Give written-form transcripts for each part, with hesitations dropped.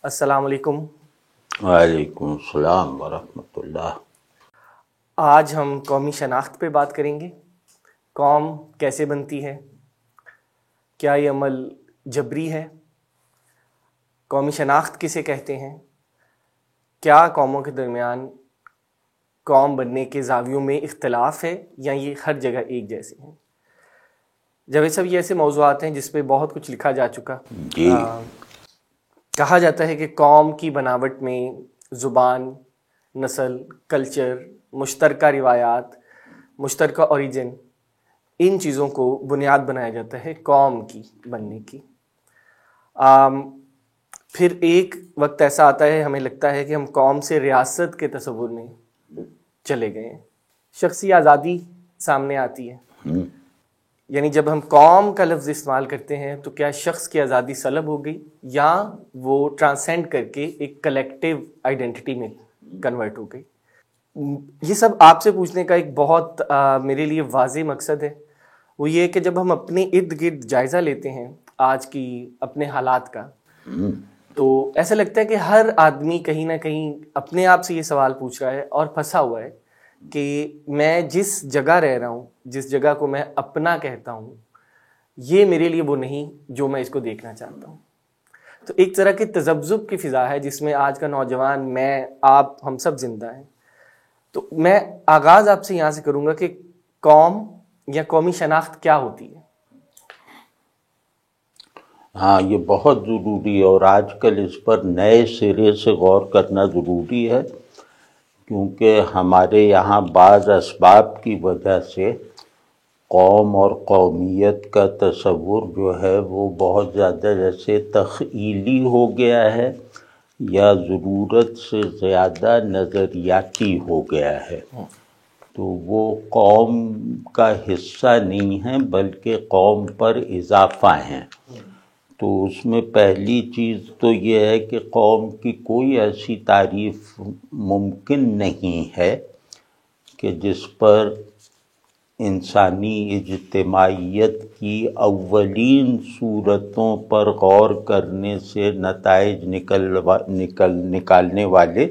السلام علیکم۔ وعلیکم السلام ورحمۃ اللہ۔ آج ہم قومی شناخت پہ بات کریں گے۔ قوم کیسے بنتی ہے؟ کیا یہ عمل جبری ہے؟ قومی شناخت کسے کہتے ہیں؟ کیا قوموں کے درمیان قوم بننے کے زاویوں میں اختلاف ہے یا یہ ہر جگہ ایک جیسے ہیں؟ جب یہ سب یہ ایسے موضوعات ہیں جس پہ بہت کچھ لکھا جا چکا۔ کہا جاتا ہے کہ قوم کی بناوٹ میں زبان، نسل، کلچر، مشترکہ روایات، مشترکہ اوریجن، ان چیزوں کو بنیاد بنایا جاتا ہے قوم کی بننے کی۔ پھر ایک وقت ایسا آتا ہے ہمیں لگتا ہے کہ ہم قوم سے ریاست کے تصور میں چلے گئے ہیں، شخصی آزادی سامنے آتی ہے۔ یعنی جب ہم قوم کا لفظ استعمال کرتے ہیں تو کیا شخص کی آزادی سلب ہو گئی یا وہ ٹرانسینڈ کر کے ایک کلیکٹیو آئیڈینٹی میں کنورٹ ہو گئی؟ یہ سب آپ سے پوچھنے کا ایک بہت میرے لیے واضح مقصد ہے، وہ یہ کہ جب ہم اپنے ارد گرد جائزہ لیتے ہیں آج کی اپنے حالات کا، تو ایسا لگتا ہے کہ ہر آدمی کہیں نہ کہیں اپنے آپ سے یہ سوال پوچھ رہا ہے اور پھنسا ہوا ہے کہ میں جس جگہ رہ رہا ہوں، جس جگہ کو میں اپنا کہتا ہوں، یہ میرے لیے وہ نہیں جو میں اس کو دیکھنا چاہتا ہوں۔ تو ایک طرح کی تذبذب کی فضا ہے جس میں آج کا نوجوان، میں، آپ، ہم سب زندہ ہیں۔ تو میں آغاز آپ سے یہاں سے کروں گا کہ قوم یا قومی شناخت کیا ہوتی ہے؟ ہاں، یہ بہت ضروری ہے اور آج کل اس پر نئے سرے سے غور کرنا ضروری ہے، کیونکہ ہمارے یہاں بعض اسباب کی وجہ سے قوم اور قومیت کا تصور جو ہے وہ بہت زیادہ جیسے تخیلی ہو گیا ہے یا ضرورت سے زیادہ نظریاتی ہو گیا ہے۔ تو وہ قوم کا حصہ نہیں ہے بلکہ قوم پر اضافہ ہیں۔ تو اس میں پہلی چیز تو یہ ہے کہ قوم کی کوئی ایسی تعریف ممکن نہیں ہے کہ جس پر انسانی اجتماعیت کی اولین صورتوں پر غور کرنے سے نتائج نکالنے والے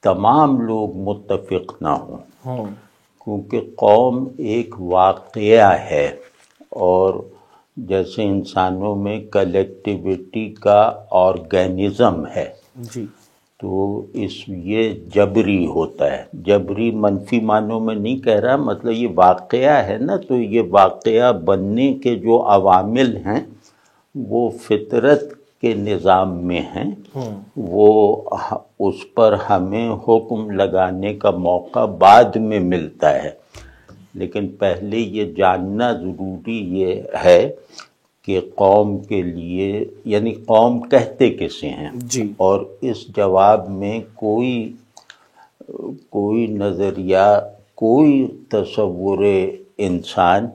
تمام لوگ متفق نہ ہوں، کیونکہ قوم ایک واقعہ ہے، اور جیسے انسانوں میں کلیکٹیویٹی کا آرگینزم ہے تو یہ جبری ہوتا ہے۔ جبری منفی معنوں میں نہیں کہہ رہا، مطلب یہ واقعہ ہے نا، تو یہ واقعہ بننے کے جو عوامل ہیں وہ فطرت کے نظام میں ہیں، وہ اس پر ہمیں حکم لگانے کا موقع بعد میں ملتا ہے۔ لیکن پہلے یہ جاننا ضروری یہ ہے کہ قوم کے لیے، یعنی قوم کہتے کسے ہیں، اور اس جواب میں کوئی نظریہ، کوئی تصور انسان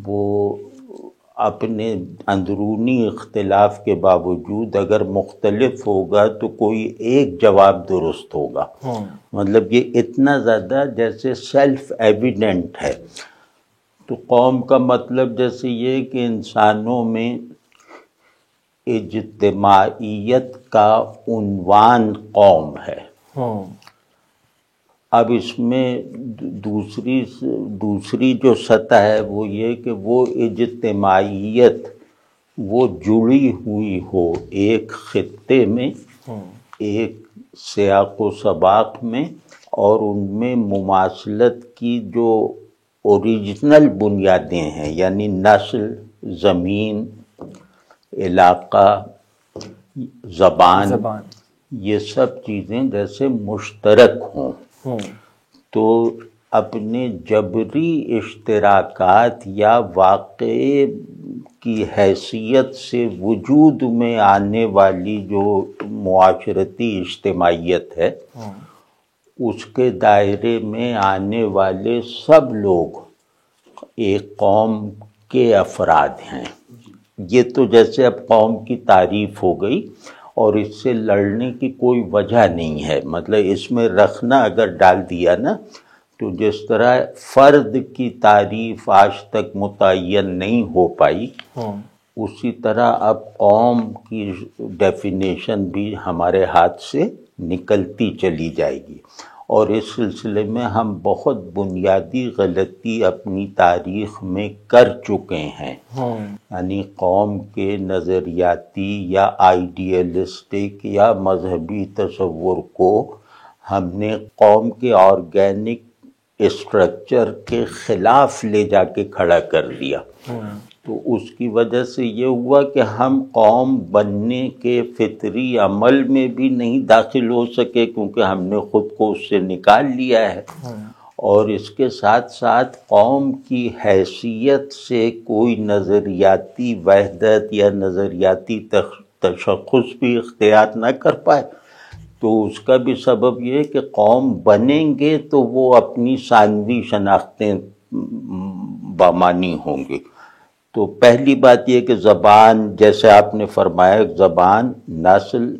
وہ اپنے اندرونی اختلاف کے باوجود اگر مختلف ہوگا تو کوئی ایک جواب درست ہوگا۔ مطلب یہ اتنا زیادہ جیسے سیلف ایویڈنٹ ہے۔ تو قوم کا مطلب جیسے یہ کہ انسانوں میں اجتماعیت کا عنوان قوم ہے۔ اب اس میں دوسری جو سطح ہے وہ یہ کہ وہ اجتماعیت وہ جڑی ہوئی ہو ایک خطے میں، ایک سیاق و سباق میں، اور ان میں مماثلت کی جو اوریجنل بنیادیں ہیں، یعنی نسل، زمین، علاقہ، زبان، یہ سب چیزیں جیسے مشترک ہوں۔ تو اپنے جبری اشتراکات یا واقعے کی حیثیت سے وجود میں آنے والی جو معاشرتی اجتماعیت ہے، اس کے دائرے میں آنے والے سب لوگ ایک قوم کے افراد ہیں۔ یہ تو جیسے اب قوم کی تعریف ہو گئی اور اس سے لڑنے کی کوئی وجہ نہیں ہے، مطلب اس میں رکھنا اگر ڈال دیا نا، تو جس طرح فرد کی تعریف آج تک متعین نہیں ہو پائی، اسی طرح اب قوم کی ڈیفینیشن بھی ہمارے ہاتھ سے نکلتی چلی جائے گی، اور اس سلسلے میں ہم بہت بنیادی غلطی اپنی تاریخ میں کر چکے ہیں۔ یعنی قوم کے نظریاتی یا آئیڈیلسٹک یا مذہبی تصور کو ہم نے قوم کے آرگینک اسٹرکچر کے خلاف لے جا کے کھڑا کر دیا۔ تو اس کی وجہ سے یہ ہوا کہ ہم قوم بننے کے فطری عمل میں بھی نہیں داخل ہو سکے، کیونکہ ہم نے خود کو اس سے نکال لیا ہے، اور اس کے ساتھ ساتھ قوم کی حیثیت سے کوئی نظریاتی وحدت یا نظریاتی تشخص بھی اختیار نہ کر پائے۔ تو اس کا بھی سبب یہ ہے کہ قوم بنیں گے تو وہ اپنی ثانوی شناختیں بامانی ہوں گی۔ تو پہلی بات یہ کہ زبان، جیسے آپ نے فرمایا، زبان، نسل،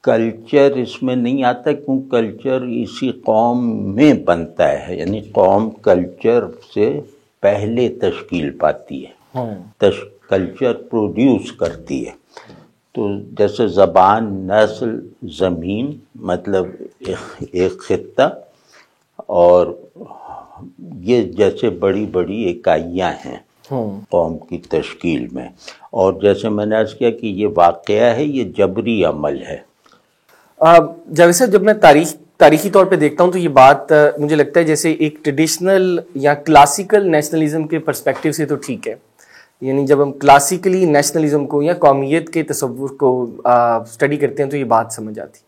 کلچر اس میں نہیں آتا، کیونکہ کلچر اسی قوم میں بنتا ہے، یعنی قوم کلچر سے پہلے تشکیل پاتی ہے، کلچر پروڈیوس کرتی ہے۔ تو جیسے زبان، نسل، زمین، مطلب ایک خطہ، اور یہ جیسے بڑی بڑی اکائیاں ہیں قوم کی تشکیل میں۔ اور جیسے میں نے عرض کیا کہ یہ واقعہ ہے، یہ جبری عمل ہے۔ جاوید صاحب، جب میں تاریخی طور پہ دیکھتا ہوں تو یہ بات مجھے لگتا ہے جیسے ایک ٹریڈیشنل یا کلاسیکل نیشنلزم کے پرسپیکٹیو سے تو ٹھیک ہے، یعنی جب ہم کلاسیکلی نیشنلزم کو یا قومیت کے تصور کو اسٹڈی کرتے ہیں تو یہ بات سمجھ آتی۔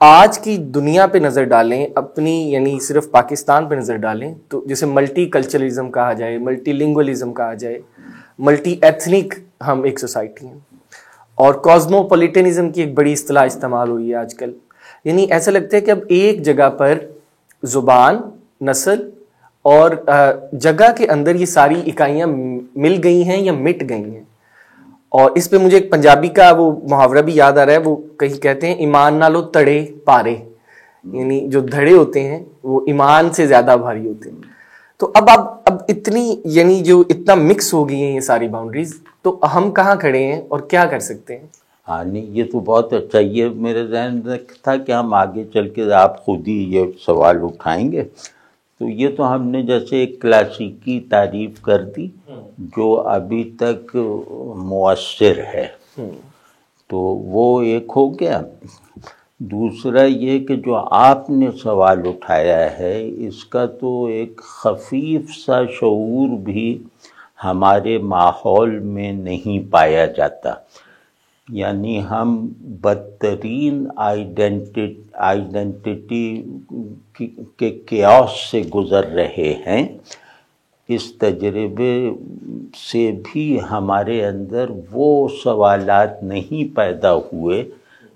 آج کی دنیا پہ نظر ڈالیں اپنی، یعنی صرف پاکستان پہ نظر ڈالیں تو جسے ملٹی کلچرلزم کہا جائے، ملٹی لنگولزم کہا جائے، ملٹی ایتھنک ہم ایک سوسائٹی ہیں، اور کاسموپولیٹنزم کی ایک بڑی اصطلاح استعمال ہوئی ہے آج کل۔ یعنی ایسا لگتا ہے کہ اب ایک جگہ پر زبان، نسل اور جگہ کے اندر یہ ساری اکائیاں مل گئی ہیں یا مٹ گئی ہیں۔ اور اس پہ مجھے ایک پنجابی کا وہ محاورہ بھی یاد آ رہا ہے، وہ کہیں کہتے ہیں ایمان نالو تڑے پارے، یعنی جو دھڑے ہوتے ہیں وہ ایمان سے زیادہ بھاری ہوتے ہیں۔ تو اب اتنی، یعنی جو اتنا مکس ہو گئی ہیں یہ ساری باؤنڈریز، تو ہم کہاں کھڑے ہیں اور کیا کر سکتے ہیں؟ ہاں نہیں، یہ تو بہت اچھا، یہ میرے ذہن میں تھا کہ ہم آگے چل کے آپ خود ہی یہ سوال اٹھائیں گے۔ تو یہ تو ہم نے جیسے ایک کلاسیکی تعریف کر دی جو ابھی تک مؤثر ہے، تو وہ ایک ہو گیا۔ دوسرا یہ کہ جو آپ نے سوال اٹھایا ہے، اس کا تو ایک خفیف سا شعور بھی ہمارے ماحول میں نہیں پایا جاتا۔ یعنی ہم بدترین آئیڈینٹی کے کیاس سے گزر رہے ہیں۔ اس تجربے سے بھی ہمارے اندر وہ سوالات نہیں پیدا ہوئے،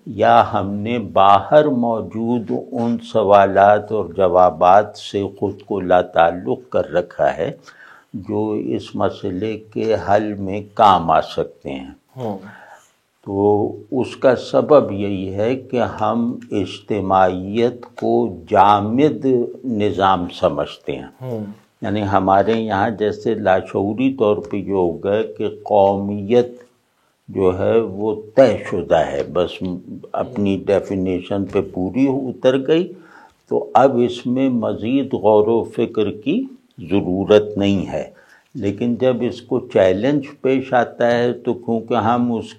یا ہم نے باہر موجود ان سوالات اور جوابات سے خود کو لاتعلق کر رکھا ہے جو اس مسئلے کے حل میں کام آ سکتے ہیں۔ تو اس کا سبب یہی ہے کہ ہم اجتماعیت کو جامد نظام سمجھتے ہیں۔ یعنی ہمارے یہاں جیسے لاشعوری طور پہ یہ ہو گیا کہ قومیت جو ہے وہ طے شدہ ہے، بس اپنی ڈیفینیشن پہ پوری اتر گئی، تو اب اس میں مزید غور و فکر کی ضرورت نہیں ہے۔ لیکن جب اس کو چیلنج پیش آتا ہے تو کیونکہ ہم اس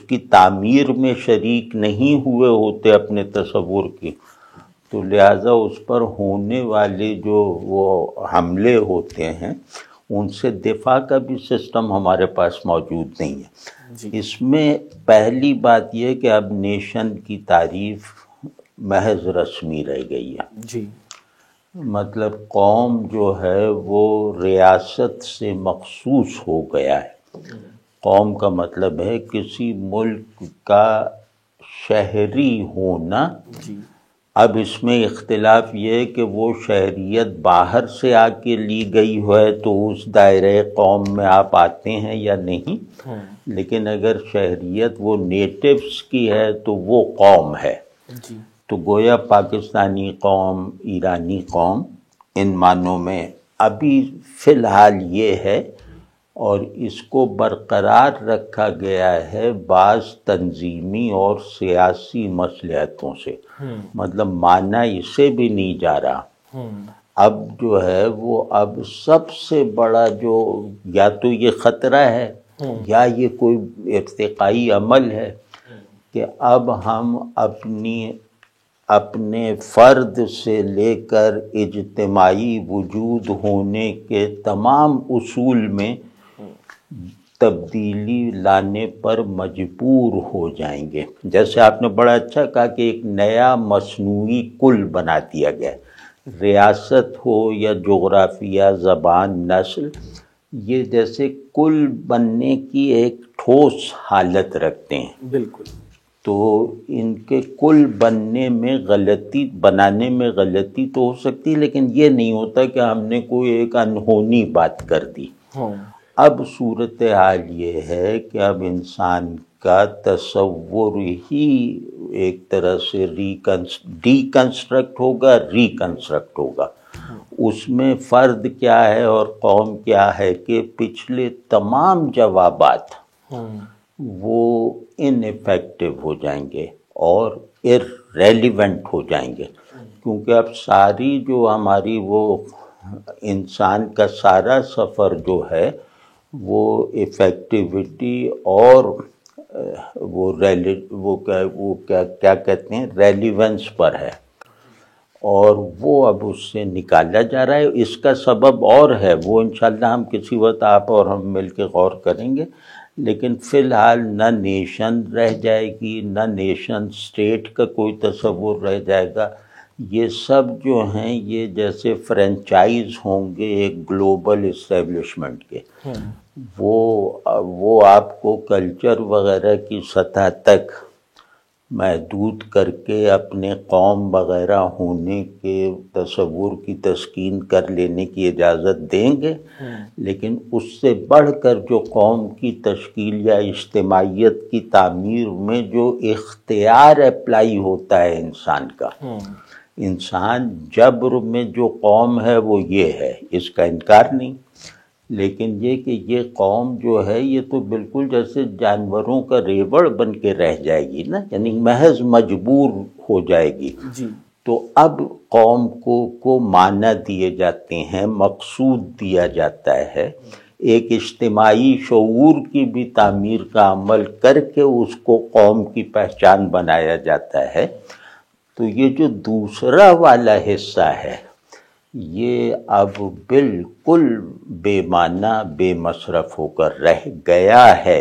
کی تعمیر میں شریک نہیں ہوئے ہوتے اپنے تصور کی، تو لہٰذا اس پر ہونے والے جو وہ حملے ہوتے ہیں ان سے دفاع کا بھی سسٹم ہمارے پاس موجود نہیں ہے۔ اس میں پہلی بات یہ کہ اب نیشن کی تعریف محض رسمی رہ گئی ہے۔ مطلب قوم جو ہے وہ ریاست سے مخصوص ہو گیا ہے۔ قوم کا مطلب ہے کسی ملک کا شہری ہونا۔ اب اس میں اختلاف یہ ہے کہ وہ شہریت باہر سے آ کے لی گئی ہے تو اس دائرۂ قوم میں آپ آتے ہیں یا نہیں، لیکن اگر شہریت وہ نیٹیوز کی ہے تو وہ قوم ہے۔ تو گویا پاکستانی قوم، ایرانی قوم، ان معنوں میں ابھی فی الحال یہ ہے اور اس کو برقرار رکھا گیا ہے بعض تنظیمی اور سیاسی مصلحتوں سے، مطلب مانا اسے بھی نہیں جا رہا۔ اب جو ہے وہ اب سب سے بڑا جو یا تو یہ خطرہ ہے یا یہ کوئی ارتقائی عمل ہے کہ اب ہم اپنے فرد سے لے کر اجتماعی وجود ہونے کے تمام اصول میں تبدیلی لانے پر مجبور ہو جائیں گے۔ جیسے آپ نے بڑا اچھا کہا کہ ایک نیا مصنوعی کل بنا دیا گیا، ریاست ہو یا جغرافیہ، زبان، نسل، یہ جیسے کل بننے کی ایک ٹھوس حالت رکھتے ہیں۔ بالکل۔ تو ان کے کل بنانے میں غلطی تو ہو سکتی، لیکن یہ نہیں ہوتا کہ ہم نے کوئی ایک انہونی بات کر دی۔ اب صورتحال یہ ہے کہ اب انسان کا تصور ہی ایک طرح سے ڈیکنسٹرکٹ ہوگا۔ اس میں فرد کیا ہے اور قوم کیا ہے کہ پچھلے تمام جوابات وہ ان ایفیکٹو ہو جائیں گے اور ارریلیونٹ ہو جائیں گے، کیونکہ اب ساری جو ہماری وہ انسان کا سارا سفر جو ہے وہ افیکٹیوٹی اور وہ کیا کہتے ہیں ریلیونس پر ہے، اور وہ اب اس سے نکالا جا رہا ہے۔ اس کا سبب اور ہے، وہ انشاءاللہ ہم کسی وقت آپ اور ہم مل کے غور کریں گے، لیکن فی الحال نہ نیشن رہ جائے گی، نہ نیشن سٹیٹ کا کوئی تصور رہ جائے گا۔ یہ سب جو ہیں یہ جیسے فرنچائز ہوں گے ایک گلوبل اسٹیبلشمنٹ کے، وہ آپ کو کلچر وغیرہ کی سطح تک محدود کر کے اپنے قوم وغیرہ ہونے کے تصور کی تسکین کر لینے کی اجازت دیں گے، لیکن اس سے بڑھ کر جو قوم کی تشکیل یا اجتماعیت کی تعمیر میں جو اختیار اپلائی ہوتا ہے انسان کا، انسان جبر میں جو قوم ہے وہ یہ ہے، اس کا انکار نہیں، لیکن یہ کہ یہ قوم جو ہے یہ تو بالکل جیسے جانوروں کا ریوڑ بن کے رہ جائے گی نا، یعنی محض مجبور ہو جائے گی۔ تو اب قوم کو معنی دیے جاتے ہیں، مقصود دیا جاتا ہے، ایک اجتماعی شعور کی بھی تعمیر کا عمل کر کے اس کو قوم کی پہچان بنایا جاتا ہے۔ تو یہ جو دوسرا والا حصہ ہے یہ اب بالکل بے معنی بے مصرف ہو کر رہ گیا ہے۔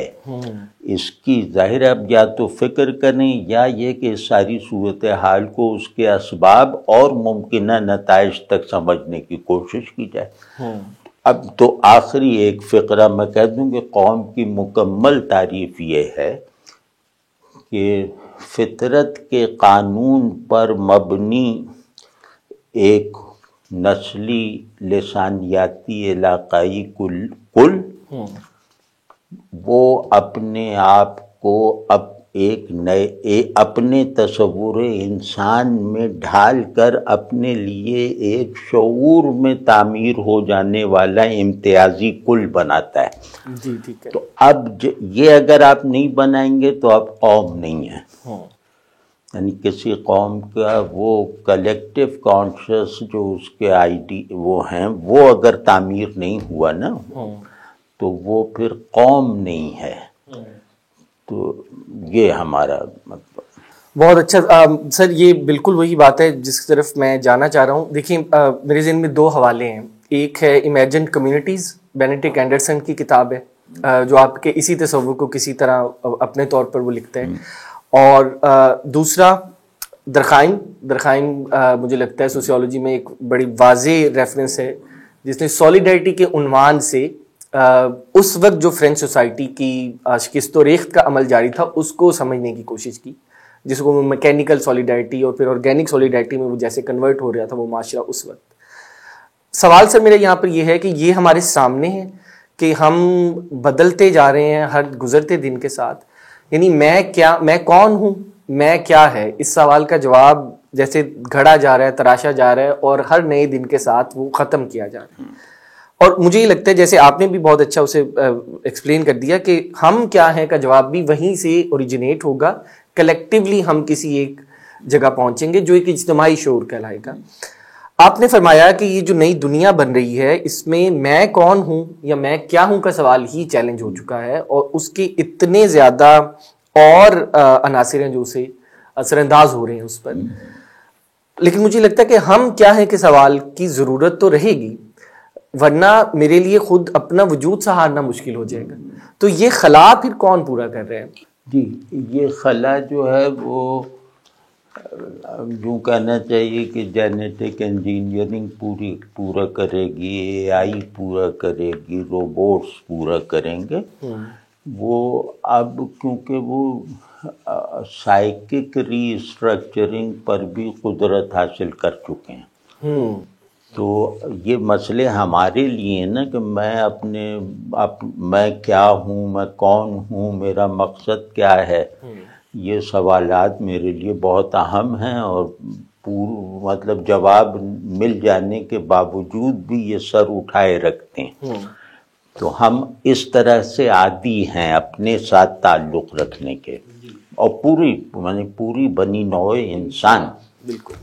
اس کی ظاہر اب یا تو فکر کریں یا یہ کہ ساری صورتحال کو اس کے اسباب اور ممکنہ نتائج تک سمجھنے کی کوشش کی جائے۔ اب تو آخری ایک فقرہ میں کہہ دوں کہ قوم کی مکمل تعریف یہ ہے کہ فطرت کے قانون پر مبنی ایک نسلی لسانیاتی علاقائی کل وہ اپنے آپ کو ایک نئے اپنے تصور انسان میں ڈھال کر اپنے لیے ایک شعور میں تعمیر ہو جانے والا امتیازی کل بناتا ہے۔ جی ٹھیک ہے۔ تو اب یہ اگر آپ نہیں بنائیں گے تو اب قوم نہیں ہے، یعنی کسی قوم کا وہ کلیکٹیو کانشس جو اس کے وہ ہیں وہ اگر تعمیر نہیں ہوا نا تو وہ پھر قوم نہیں ہے۔ تو یہ ہمارا مطلب۔ بہت اچھا سر، یہ بالکل وہی بات ہے جس کی طرف میں جانا چاہ رہا ہوں۔ دیکھیں میرے ذہن میں دو حوالے ہیں، ایک ہے امیجنڈ کمیونٹیز، بینیڈکٹ اینڈرسن کی کتاب ہے جو آپ کے اسی تصور کو کسی طرح اپنے طور پر وہ لکھتا ہے، اور دوسرا درخائم مجھے لگتا ہے سوسیولوجی میں ایک بڑی واضح ریفرنس ہے جس نے سولیڈیرٹی کے عنوان سے اس وقت جو فرینچ سوسائٹی کی شکست و ریخت کا عمل جاری تھا اس کو سمجھنے کی کوشش کی، جس کو میکینیکل سولیڈیرٹی اور پھر آرگینک سولیڈیرٹی میں وہ جیسے کنورٹ ہو رہا تھا وہ معاشرہ اس وقت۔ سوال سر میرا یہاں پر یہ ہے کہ یہ ہمارے سامنے ہے کہ ہم بدلتے جا رہے ہیں ہر گزرتے دن کے ساتھ، یعنی میں کون ہوں، میں کیا ہے، اس سوال کا جواب جیسے گھڑا جا رہا ہے، تراشا جا رہا ہے اور ہر نئے دن کے ساتھ وہ ختم کیا جا رہا ہے۔ اور مجھے یہ لگتا ہے جیسے آپ نے بھی بہت اچھا اسے ایکسپلین کر دیا کہ ہم کیا ہیں کا جواب بھی وہیں سے اوریجنیٹ ہوگا، کلیکٹیولی ہم کسی ایک جگہ پہنچیں گے جو ایک اجتماعی شعور کہلائے گا. آپ نے فرمایا کہ یہ جو نئی دنیا بن رہی ہے اس میں کون ہوں یا میں کیا ہوں کا سوال ہی چیلنج ہو چکا ہے، اور اس کے اتنے زیادہ اور عناصر ہیں جو اسے اثر انداز ہو رہے ہیں اس پر. لیکن مجھے لگتا ہے کہ ہم کیا ہیں کہ سوال کی ضرورت تو رہے گی، ورنہ میرے لیے خود اپنا وجود سہارنا مشکل ہو جائے گا. تو یہ خلا پھر کون پورا کر رہے ہیں؟ جی، یہ خلا جو ہے وہ یوں کہنا چاہیے کہ جینیٹک انجینئرنگ پورا کرے گی، اے آئی پورا کرے گی، روبوٹس پورا کریں گے. وہ اب کیونکہ وہ سائیکک ری اسٹرکچرنگ پر بھی قدرت حاصل کر چکے ہیں. تو یہ مسئلے ہمارے لیے نا کہ میں کیا ہوں، میں کون ہوں، میرا مقصد کیا ہے، یہ سوالات میرے لیے بہت اہم ہیں، اور مطلب جواب مل جانے کے باوجود بھی یہ سر اٹھائے رکھتے ہیں. تو ہم اس طرح سے عادی ہیں اپنے ساتھ تعلق رکھنے کے، اور پوری بنی نوع انسان. بالکل.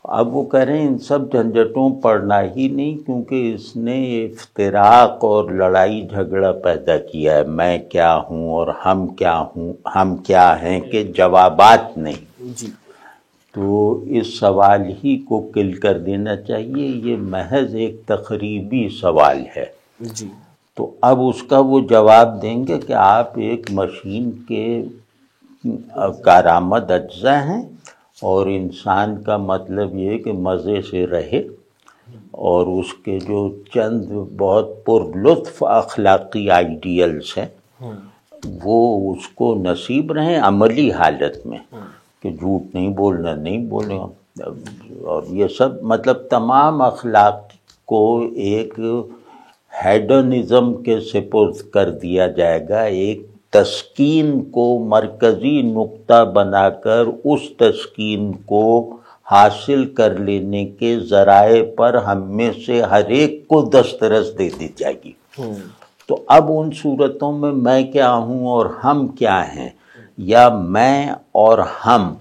اب وہ کہہ رہے ہیں ان سب جھنجھٹوں پڑنا ہی نہیں، کیونکہ اس نے افتراق اور لڑائی جھگڑا پیدا کیا ہے. میں کیا ہوں اور ہم کیا ہوں، ہم کیا ہیں کے جوابات نہیں. جی. تو اس سوال ہی کو کل کر دینا چاہیے. یہ محض ایک تقریبی سوال ہے. جی. تو اب اس کا وہ جواب دیں گے کہ آپ ایک مشین کے کارآمد اجزاء ہیں، اور انسان کا مطلب یہ کہ مزے سے رہے، اور اس کے جو چند بہت پر لطف اخلاقی آئیڈیلز ہیں وہ اس کو نصیب رہیں عملی حالت میں، کہ جھوٹ نہیں بولنا، اور یہ سب مطلب تمام اخلاق کو ایک ہیڈنزم کے سپرد کر دیا جائے گا. ایک تسکین کو مرکزی نقطہ بنا کر اس تسکین کو حاصل کر لینے کے ذرائع پر ہم میں سے ہر ایک کو دسترس دے دی جائے گی. تو اب ان صورتوں میں کیا ہوں اور ہم کیا ہیں، یا میں اور ہم،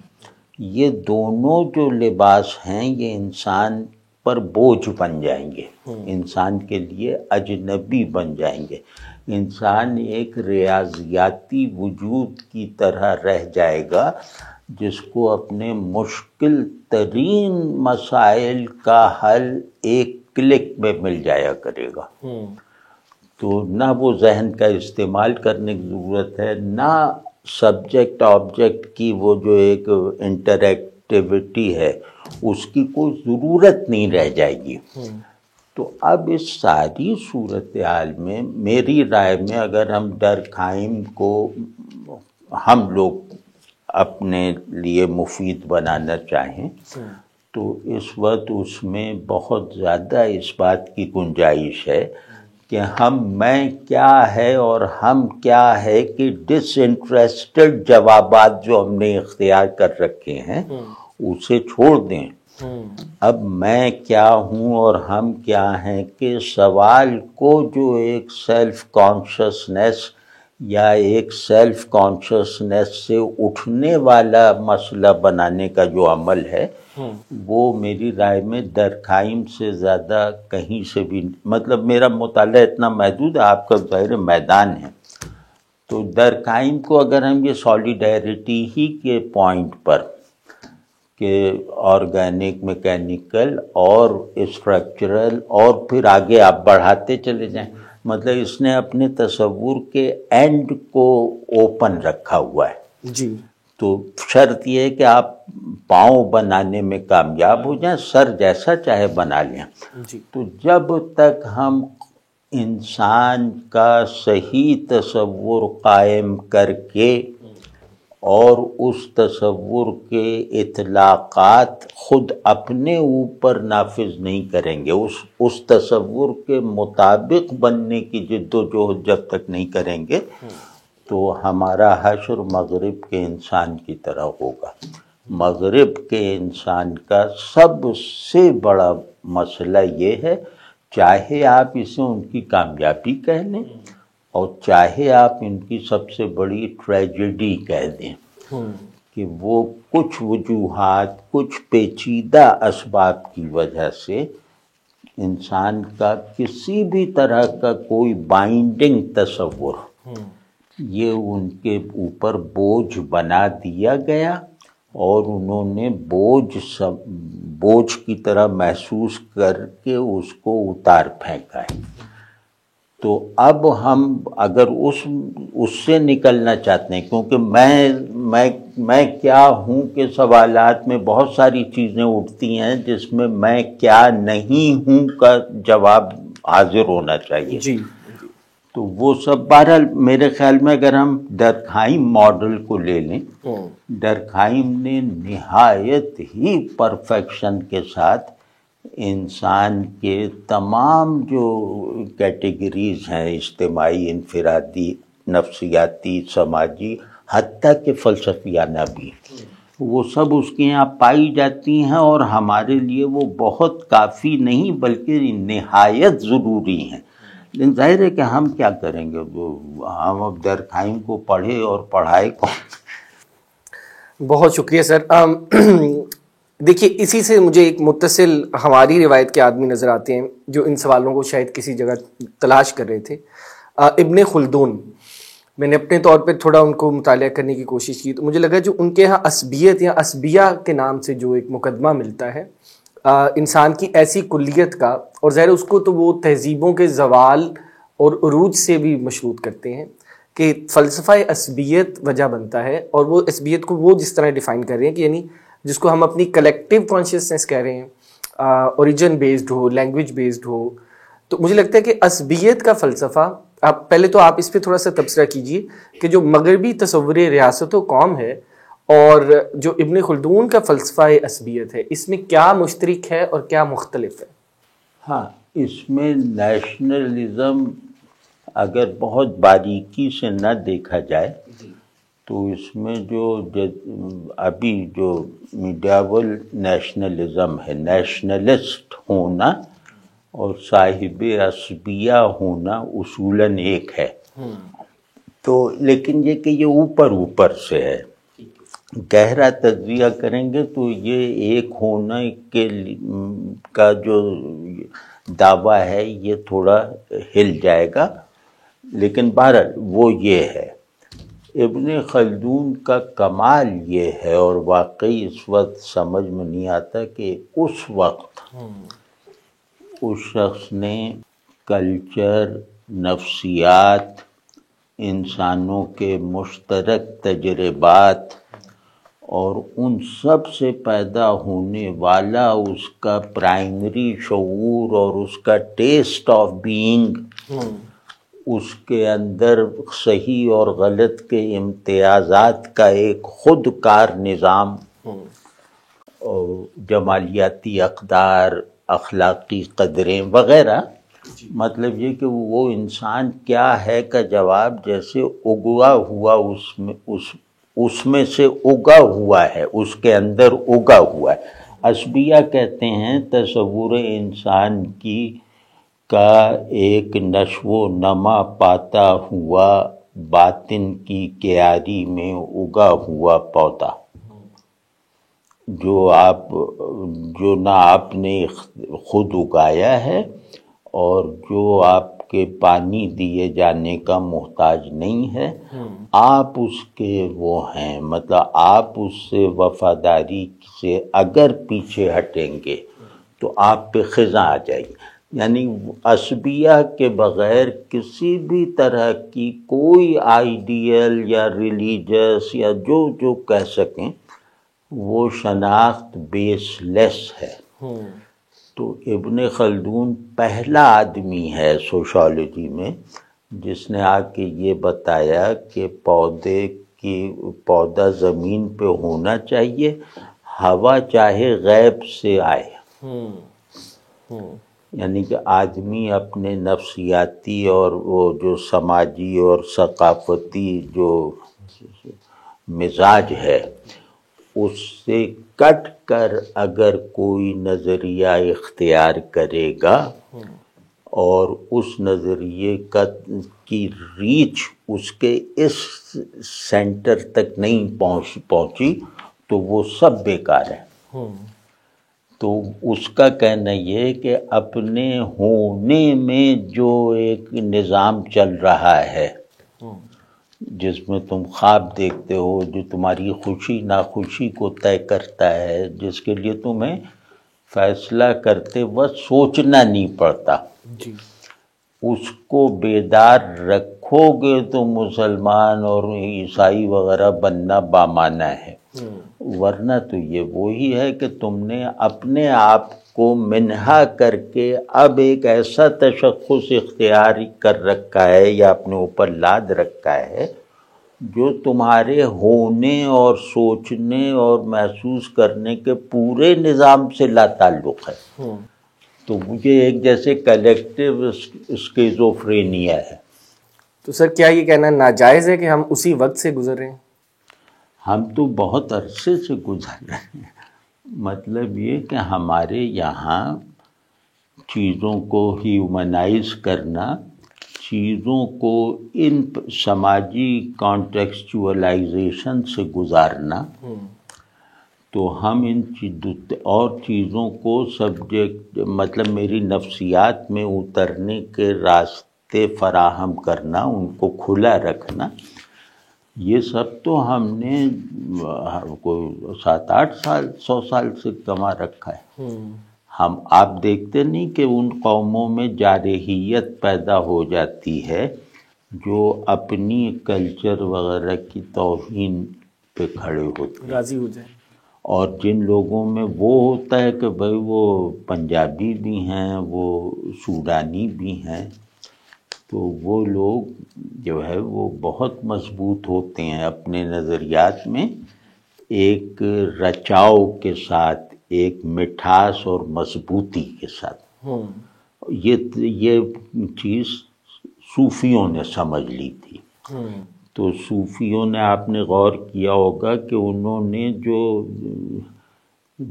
یہ دونوں جو لباس ہیں یہ انسان پر بوجھ بن جائیں گے، انسان کے لیے اجنبی بن جائیں گے. انسان ایک ریاضیاتی وجود کی طرح رہ جائے گا جس کو اپنے مشکل ترین مسائل کا حل ایک کلک میں مل جایا کرے گا. تو نہ وہ ذہن کا استعمال کرنے کی ضرورت ہے، نہ سبجیکٹ آبجیکٹ کی وہ جو ایک انٹریکٹیوٹی ہے اس کی کوئی ضرورت نہیں رہ جائے گی. تو اب اس ساری صورتحال میں میری رائے میں اگر ہم ڈرکہائم کو ہم لوگ اپنے لیے مفید بنانا چاہیں تو اس وقت اس میں بہت زیادہ اس بات کی گنجائش ہے کہ میں کیا ہے اور ہم کیا ہے کہ ڈس انٹرسٹڈ جوابات جو ہم نے اختیار کر رکھے ہیں اسے چھوڑ دیں. اب میں کیا ہوں اور ہم کیا ہیں کہ سوال کو جو ایک سیلف کانشسنس یا ایک سیلف کانشسنس سے اٹھنے والا مسئلہ بنانے کا جو عمل ہے وہ میری رائے میں درکھائم سے زیادہ کہیں سے بھی، مطلب میرا مطالعہ اتنا محدود ہے، آپ کا ظاہر میدان ہے. تو درکھائم کو اگر ہم یہ سالیڈیرٹی ہی کے پوائنٹ پر کہ آرگینک، میکینیکل اور اسٹرکچرل، اور پھر آگے آپ بڑھاتے چلے جائیں، مطلب اس نے اپنے تصور کے اینڈ کو اوپن رکھا ہوا ہے. جی. تو شرط یہ ہے کہ آپ پاؤں بنانے میں کامیاب ہو جائیں، سر جیسا چاہے بنا لیں. جی. تو جب تک ہم انسان کا صحیح تصور قائم کر کے اور اس تصور کے اطلاقات خود اپنے اوپر نافذ نہیں کریں گے، اس تصور کے مطابق بننے کی جد و جہد جب تک نہیں کریں گے تو ہمارا حشر مغرب کے انسان کی طرح ہوگا. مغرب کے انسان کا سب سے بڑا مسئلہ یہ ہے چاہے آپ اسے ان کی کامیابی کہہ لیں اور چاہے آپ ان کی سب سے بڑی ٹریجڈی کہہ دیں کہ وہ کچھ وجوہات، کچھ پیچیدہ اسباب کی وجہ سے انسان کا کسی بھی طرح کا کوئی بائنڈنگ تصور یہ ان کے اوپر بوجھ بنا دیا گیا اور انہوں نے بوجھ کی طرح محسوس کر کے اس کو اتار پھینکا ہے۔ تو اب ہم اگر اس سے نکلنا چاہتے ہیں، کیونکہ میں کیا ہوں کے سوالات میں بہت ساری چیزیں اٹھتی ہیں جس میں میں کیا نہیں ہوں کا جواب حاضر ہونا چاہیے جی، تو وہ سب بہرحال میرے خیال میں اگر ہم ڈرکھائم ماڈل کو لے لیں، ڈرکھائم نے نہایت ہی پرفیکشن کے ساتھ انسان کے تمام جو کیٹیگریز ہیں، اجتماعی، انفرادی، نفسیاتی، سماجی، حتیٰ کہ فلسفیانہ بھی، وہ سب اس کے یہاں پائی جاتی ہیں اور ہمارے لیے وہ بہت کافی نہیں بلکہ نہایت ضروری ہیں۔ لیکن ظاہر ہے کہ ہم کیا کریں گے، ہم اب درکھائم کو پڑھے اور پڑھائے کون۔ بہت شکریہ سر۔ دیکھیے اسی سے مجھے ایک متصل ہماری روایت کے آدمی نظر آتے ہیں جو ان سوالوں کو شاید کسی جگہ تلاش کر رہے تھے، ابن خلدون۔ میں نے اپنے طور پہ تھوڑا ان کو مطالعہ کرنے کی کوشش کی تو مجھے لگا جو ان کے ہاں عصبیت یا عصبیہ کے نام سے جو ایک مقدمہ ملتا ہے انسان کی ایسی کلیت کا، اور ظاہر اس کو تو وہ تہذیبوں کے زوال اور عروج سے بھی مشروط کرتے ہیں کہ فلسفہ عصبیت وجہ بنتا ہے، اور وہ عصبیت کو وہ جس طرح ڈیفائن کر رہے ہیں کہ یعنی جس کو ہم اپنی کلیکٹیو کانشیسنس کہہ رہے ہیں، اوریجن بیسڈ ہو، لینگویج بیسڈ ہو، تو مجھے لگتا ہے کہ عصبیت کا فلسفہ، پہلے تو آپ اس پہ تھوڑا سا تبصرہ کیجئے کہ جو مغربی تصور ریاست و قوم ہے اور جو ابن خلدون کا فلسفہ عصبیت ہے، اس میں کیا مشترک ہے اور کیا مختلف ہے؟ ہاں، اس میں نیشنلزم اگر بہت باریکی سے نہ دیکھا جائے تو اس میں جو ابھی جو میڈیول نیشنلزم ہے، نیشنلسٹ ہونا اور صاحب عصبیہ ہونا اصولاً ایک ہے، تو لیکن یہ اوپر سے ہے، گہرا تجزیہ کریں گے تو یہ ایک ہونے کا جو دعویٰ ہے یہ تھوڑا ہل جائے گا، لیکن بہرحال وہ یہ ہے۔ ابن خلدون کا کمال یہ ہے، اور واقعی اس وقت سمجھ میں نہیں آتا کہ اس وقت اس شخص نے کلچر، نفسیات، انسانوں کے مشترک تجربات اور ان سب سے پیدا ہونے والا اس کا پرائمری شعور اور اس کا ٹیسٹ آف بینگ، اس کے اندر صحیح اور غلط کے امتیازات کا ایک خود کار نظام، جمالیاتی اقدار، اخلاقی قدریں وغیرہ، مطلب یہ کہ وہ انسان کیا ہے کا جواب جیسے اگا ہوا اس میں سے اگا ہوا ہے، اس کے اندر اگا ہوا ہے۔ عصبیہ کہتے ہیں تصور انسان کی کا ایک نشو و نما پاتا ہوا باطن کی کیاری میں اگا ہوا پودا، جو نہ آپ نے خود اگایا ہے اور جو آپ کے پانی دیے جانے کا محتاج نہیں ہے، آپ اس کے وہ ہیں، مطلب آپ اس سے وفاداری سے اگر پیچھے ہٹیں گے تو آپ پہ خزاں آ جائے گی۔ یعنی عصبیہ کے بغیر کسی بھی طرح کی کوئی آئیڈیل یا ریلیجس یا جو کہہ سکیں وہ شناخت بیس لیس ہے۔ تو ابن خلدون پہلا آدمی ہے سوشالوجی میں جس نے آ کے یہ بتایا کہ پودا زمین پہ ہونا چاہیے، ہوا چاہے غیب سے آئے، یعنی کہ آدمی اپنے نفسیاتی اور وہ جو سماجی اور ثقافتی جو مزاج ہے اس سے کٹ کر اگر کوئی نظریہ اختیار کرے گا اور اس نظریے کی ریچ اس کے اس سینٹر تک نہیں پہنچی تو وہ سب بیکار ہے۔ تو اس کا کہنا یہ کہ اپنے ہونے میں جو ایک نظام چل رہا ہے جس میں تم خواب دیکھتے ہو، جو تمہاری خوشی ناخوشی کو طے کرتا ہے، جس کے لیے تمہیں فیصلہ کرتے وقت سوچنا نہیں پڑتا، اس کو بیدار رکھو گے تو مسلمان اور عیسائی وغیرہ بننا بامانہ ہے، ورنہ تو یہ وہی ہے کہ تم نے اپنے آپ کو منہا کر کے اب ایک ایسا تشخص اختیار کر رکھا ہے یا اپنے اوپر لاد رکھا ہے جو تمہارے ہونے اور سوچنے اور محسوس کرنے کے پورے نظام سے لا تعلق ہے۔ تو مجھے ایک جیسے کلیکٹیو اسکیزوفرینیا ہے۔ تو سر کیا یہ کہنا ناجائز ہے کہ ہم اسی وقت سے گزر رہے ہیں؟ ہم تو بہت عرصے سے گزر رہے ہیں۔ مطلب یہ کہ ہمارے یہاں چیزوں کو ہیومنائز کرنا، چیزوں کو ان سماجی کانٹیکسچولائزیشن سے گزارنا، تو ہم ان اور چیزوں کو سبجیکٹ مطلب میری نفسیات میں اترنے کے راستے فراہم کرنا، ان کو کھلا رکھنا، یہ سب تو ہم نے کوئی 7-8 سال 100 سال سے کما رکھا ہے۔ ہم آپ دیکھتے نہیں کہ ان قوموں میں جارحیت پیدا ہو جاتی ہے جو اپنی کلچر وغیرہ کی توہین پہ کھڑے ہوتے ہیں، راضی ہو جائیں، اور جن لوگوں میں وہ ہوتا ہے کہ بھئی وہ پنجابی بھی ہیں، وہ سوڈانی بھی ہیں، تو وہ لوگ جو ہے وہ بہت مضبوط ہوتے ہیں اپنے نظریات میں، ایک رچاؤ کے ساتھ، ایک مٹھاس اور مضبوطی کے ساتھ۔ یہ چیز صوفیوں نے سمجھ لی تھی۔ تو صوفیوں نے، آپ نے غور کیا ہوگا کہ انہوں نے جو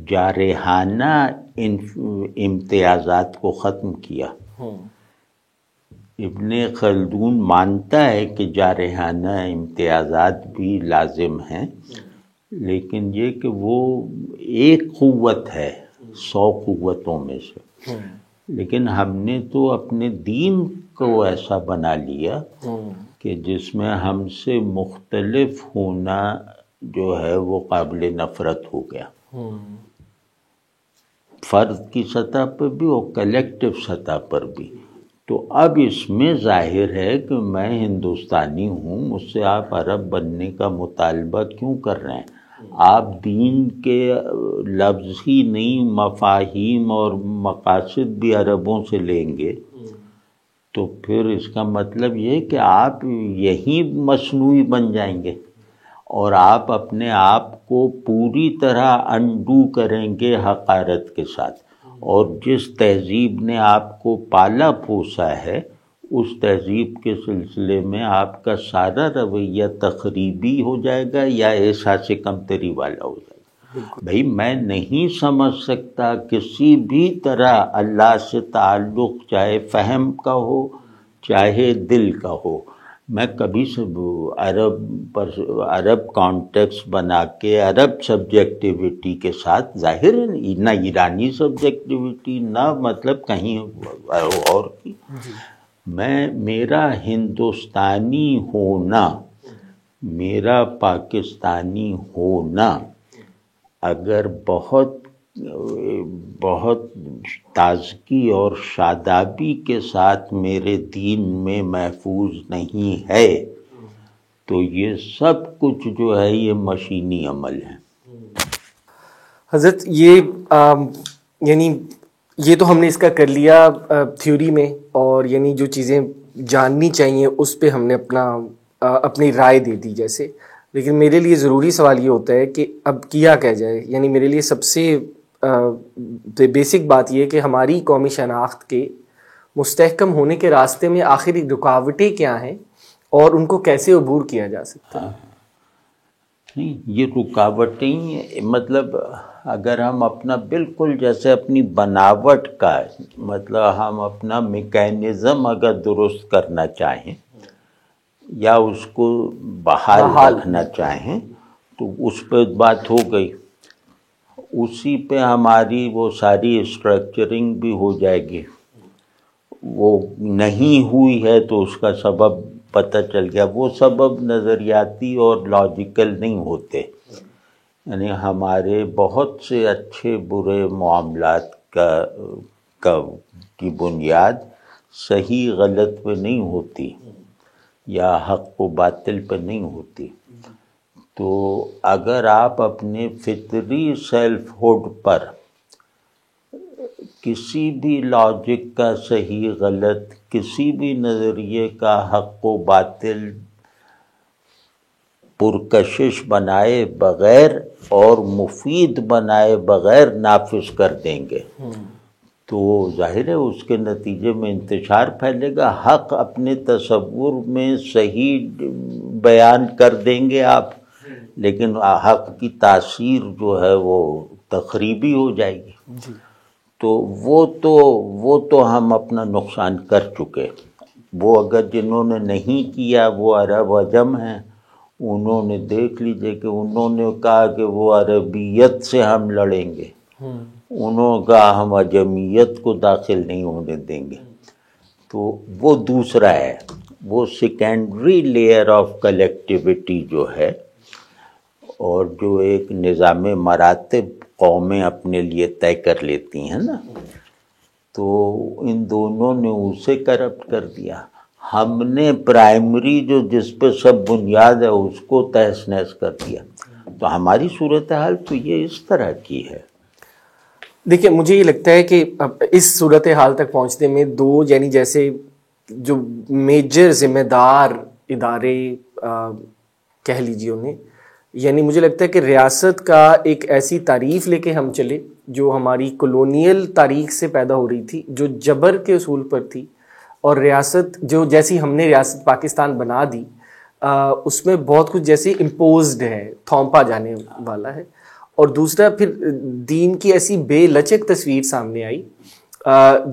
جارحانہ امتیازات کو ختم کیا۔ ابن خلدون مانتا ہے کہ جارحانہ امتیازات بھی لازم ہیں، لیکن یہ کہ وہ ایک قوت ہے 100 قوتوں میں سے، لیکن ہم نے تو اپنے دین کو ایسا بنا لیا کہ جس میں ہم سے مختلف ہونا جو ہے وہ قابل نفرت ہو گیا، فرد کی سطح پر بھی اور کلیکٹیو سطح پر بھی۔ تو اب اس میں ظاہر ہے کہ میں ہندوستانی ہوں، مجھ سے آپ عرب بننے کا مطالبہ کیوں کر رہے ہیں؟ آپ دین کے لفظ ہی نہیں، مفاہیم اور مقاصد بھی عربوں سے لیں گے، تو پھر اس کا مطلب یہ کہ آپ یہی مصنوعی بن جائیں گے، اور آپ اپنے آپ کو پوری طرح انڈو کریں گے حقارت کے ساتھ، اور جس تہذیب نے آپ کو پالا پوسا ہے اس تہذیب کے سلسلے میں آپ کا سارا رویہ تخریبی ہو جائے گا یا احساس کمتری والا ہو جائے گا۔ بھائی میں نہیں سمجھ سکتا کسی بھی طرح اللہ سے تعلق، چاہے فہم کا ہو چاہے دل کا ہو، میں کبھی سے عرب کانٹیکس بنا کے عرب سبجیکٹیوٹی کے ساتھ، ظاہر ہے نہ ایرانی سبجیکٹیوٹی نہ مطلب کہیں اور کی، میرا ہندوستانی ہونا، میرا پاکستانی ہونا اگر بہت تازگی اور شادابی کے ساتھ میرے دین میں محفوظ نہیں ہے تو یہ سب کچھ جو ہے یہ مشینی عمل ہے۔ حضرت یہ یعنی یہ تو ہم نے اس کا کر لیا تھیوری میں، اور یعنی جو چیزیں جاننی چاہیے اس پہ ہم نے اپنی رائے دے دی جیسے، لیکن میرے لیے ضروری سوال یہ ہوتا ہے کہ اب کیا جائے۔ یعنی میرے لیے سب سے بیسک بات یہ کہ ہماری قومی شناخت کے مستحکم ہونے کے راستے میں آخری رکاوٹیں کیا ہیں اور ان کو کیسے عبور کیا جا سکتا ہے؟ نہیں، یہ رکاوٹیں مطلب اگر ہم اپنا بالکل جیسے اپنی بناوٹ کا مطلب ہم اپنا میکینزم اگر درست کرنا چاہیں یا اس کو بحال رکھنا چاہیں تو اس پہ بات ہو گئی، اسی پہ ہماری وہ ساری اسٹرکچرنگ بھی ہو جائے گی. وہ نہیں ہوئی ہے تو اس کا سبب پتہ چل گیا. وہ سبب نظریاتی اور لاجیکل نہیں ہوتے، یعنی ہمارے بہت سے اچھے برے معاملات کی بنیاد صحیح غلط پہ نہیں ہوتی یا حق و باطل پہ نہیں ہوتی. تو اگر آپ اپنے فطری سیلف ہوڈ پر کسی بھی لاجک کا صحیح غلط، کسی بھی نظریے کا حق و باطل پرکشش بنائے بغیر اور مفید بنائے بغیر نافذ کر دیں گے تو ظاہر ہے اس کے نتیجے میں انتشار پھیلے گا. حق اپنے تصور میں صحیح بیان کر دیں گے آپ، لیکن حق کی تاثیر جو ہے وہ تخریبی ہو جائے گی. تو وہ تو ہم اپنا نقصان کر چکے. وہ اگر جنہوں نے نہیں کیا وہ عرب عجم ہیں، انہوں نے دیکھ لیجئے کہ انہوں نے کہا کہ وہ عربیت سے ہم لڑیں گے، انہوں نے کہا ہم عجمیت کو داخل نہیں ہونے دیں گے. تو وہ دوسرا ہے، وہ سیکنڈری لیئر آف کلیکٹیویٹی جو ہے، اور جو ایک نظام مراتب قومیں اپنے لیے طے کر لیتی ہیں نا، تو ان دونوں نے اسے کرپٹ کر دیا. ہم نے پرائمری جو جس پہ سب بنیاد ہے اس کو تہس نہس کر دیا. تو ہماری صورتحال تو یہ اس طرح کی ہے. دیکھیے مجھے یہ لگتا ہے کہ اس صورتحال تک پہنچنے میں دو، یعنی جیسے جو میجر ذمہ دار ادارے کہہ لیجیے انہیں، یعنی مجھے لگتا ہے کہ ریاست کا ایک ایسی تعریف لے کے ہم چلے جو ہماری کولونیل تاریخ سے پیدا ہو رہی تھی، جو جبر کے اصول پر تھی، اور ریاست جو جیسی ہم نے ریاست پاکستان بنا دی اس میں بہت کچھ جیسے امپوزڈ ہے، تھونپا جانے والا ہے. اور دوسرا پھر دین کی ایسی بے لچک تصویر سامنے آئی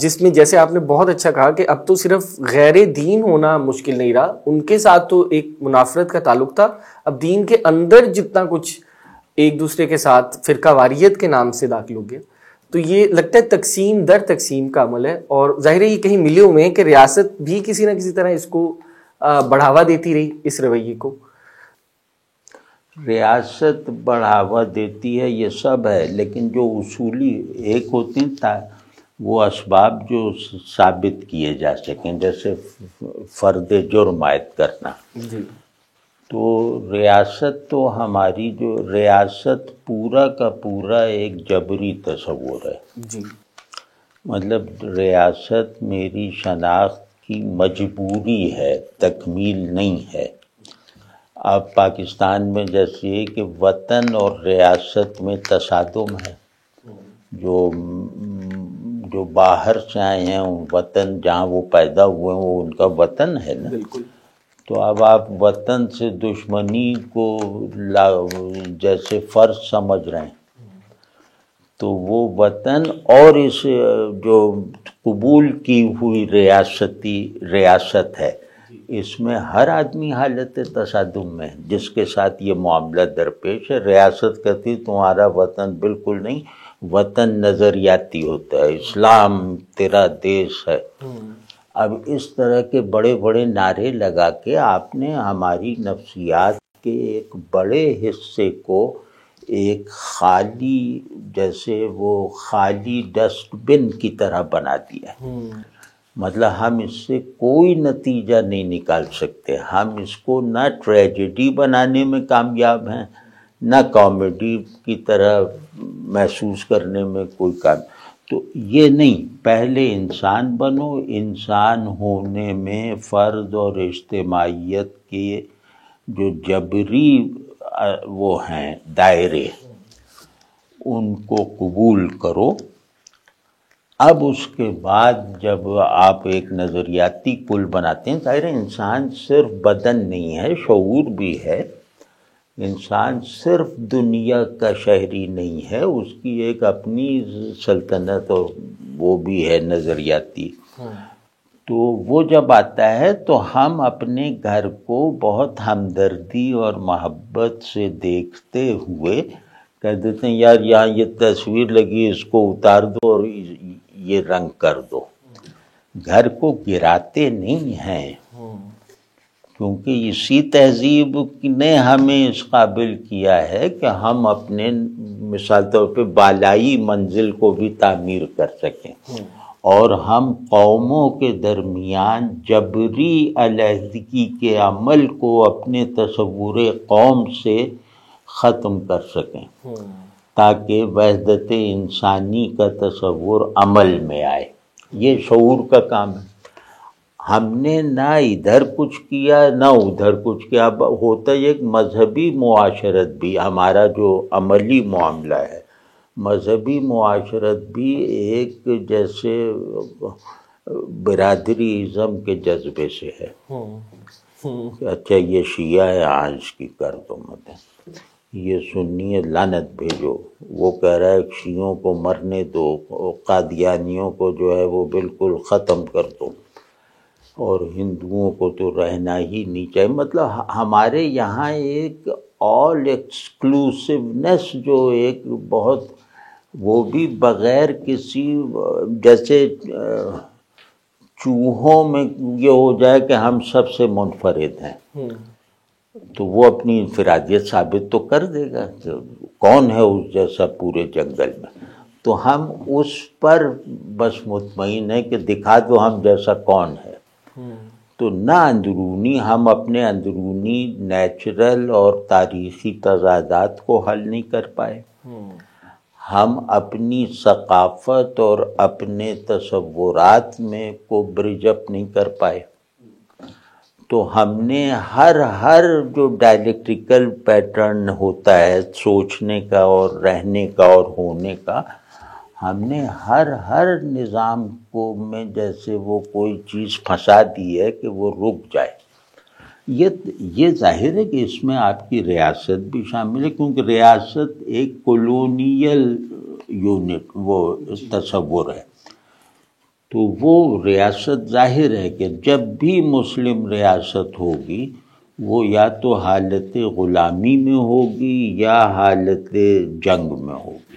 جس میں جیسے آپ نے بہت اچھا کہا کہ اب تو صرف غیر دین ہونا مشکل نہیں رہا، ان کے ساتھ تو ایک منافرت کا تعلق تھا، اب دین کے اندر جتنا کچھ ایک دوسرے کے ساتھ فرقہ واریت کے نام سے داخل ہو گیا. تو یہ لگتا ہے تقسیم در تقسیم کا عمل ہے، اور ظاہر ہے یہ کہیں ملے ہوئے ہیں کہ ریاست بھی کسی نہ کسی طرح اس کو بڑھاوا دیتی رہی، اس رویے کو. ریاست بڑھاوا دیتی ہے، یہ سب ہے، لیکن جو اصولی ایک ہوتی ہیں وہ اسباب جو ثابت کیے جا سکیں، جیسے فرد جرم عائد کرنا. جی. تو ریاست تو ہماری جو ریاست پورا کا پورا ایک جبری تصور ہے. جی. مطلب ریاست میری شناخت کی مجبوری ہے، تکمیل نہیں ہے. اب پاکستان میں جیسے کہ وطن اور ریاست میں تصادم ہے. جو باہر سے آئے ہیں وطن جہاں وہ پیدا ہوئے ہیں وہ ان کا وطن ہے نا. بالکل. تو اب آپ وطن سے دشمنی کو جیسے فرض سمجھ رہے ہیں، تو وہ وطن اور اس جو قبول کی ہوئی ریاست ہے، اس میں ہر آدمی حالت تصادم میں ہے جس کے ساتھ یہ معاملہ درپیش ہے. ریاست کہتی تمہارا وطن بالکل نہیں، وطن نظریاتی ہوتا ہے، اسلام تیرا دیش ہے. اب اس طرح کے بڑے بڑے نعرے لگا کے آپ نے ہماری نفسیات کے ایک بڑے حصے کو ایک خالی، جیسے وہ خالی ڈسٹ بن کی طرح بنا دیا ہے. مطلب ہم اس سے کوئی نتیجہ نہیں نکال سکتے. ہم اس کو نہ ٹریجڈی بنانے میں کامیاب ہیں، نہ کامیڈی کی طرح محسوس کرنے میں کوئی کام. تو یہ نہیں، پہلے انسان بنو. انسان ہونے میں فرد اور اجتماعیت کے جو جبری وہ ہیں دائرے، ان کو قبول کرو. اب اس کے بعد جب آپ ایک نظریاتی کل بناتے ہیں، ظاہر انسان صرف بدن نہیں ہے، شعور بھی ہے. انسان صرف دنیا کا شہری نہیں ہے، اس کی ایک اپنی سلطنت اور وہ بھی ہے نظریاتی. تو وہ جب آتا ہے تو ہم اپنے گھر کو بہت ہمدردی اور محبت سے دیکھتے ہوئے کہہ دیتے ہیں یار یہاں یہ تصویر لگی، اس کو اتار دو اور یہ رنگ کر دو. گھر کو گراتے نہیں ہیں، کیونکہ اسی تہذیب نے ہمیں اس قابل کیا ہے کہ ہم اپنے مثال طور پہ بالائی منزل کو بھی تعمیر کر سکیں، اور ہم قوموں کے درمیان جبری علیحدگی کے عمل کو اپنے تصور قوم سے ختم کر سکیں تاکہ وحدت انسانی کا تصور عمل میں آئے. یہ شعور کا کام ہے. ہم نے نہ ادھر کچھ کیا نہ ادھر کچھ کیا. ہوتا ہے ایک مذہبی معاشرت بھی، ہمارا جو عملی معاملہ ہے مذہبی معاشرت بھی ایک جیسے برادری ازم کے جذبے سے ہے کہ اچھا یہ شیعہ ہے آج کی کر دو مدد، یہ سنی ہے لعنت بھیجو، وہ کہہ رہا ہے شیعوں کو مرنے دو، قادیانیوں کو جو ہے وہ بالکل ختم کر دو، اور ہندوؤں کو تو رہنا ہی نہیں چاہیے. مطلب ہمارے یہاں ایک آل ایکسکلوسیونیس جو ایک بہت، وہ بھی بغیر کسی، جیسے چوہوں میں یہ ہو جائے کہ ہم سب سے منفرد ہیں تو وہ اپنی انفرادیت ثابت تو کر دے گا، کون ہے اس جیسا پورے جنگل میں. تو ہم اس پر بس مطمئن ہیں کہ دکھا دو ہم جیسا کون ہے. تو نہ اندرونی، ہم اپنے اندرونی نیچرل اور تاریخی تضادات کو حل نہیں کر پائے، ہم اپنی ثقافت اور اپنے تصورات میں کو برج اپ نہیں کر پائے. تو ہم نے ہر جو ڈائلیکٹریکل پیٹرن ہوتا ہے سوچنے کا اور رہنے کا اور ہونے کا، ہم نے ہر نظام کو میں جیسے وہ کوئی چیز پھنسا دی ہے کہ وہ رک جائے. یہ ظاہر ہے کہ اس میں آپ کی ریاست بھی شامل ہے، کیونکہ ریاست ایک کولونیل یونٹ وہ تصور ہے. تو وہ ریاست ظاہر ہے کہ جب بھی مسلم ریاست ہوگی وہ یا تو حالت غلامی میں ہوگی یا حالت جنگ میں ہوگی.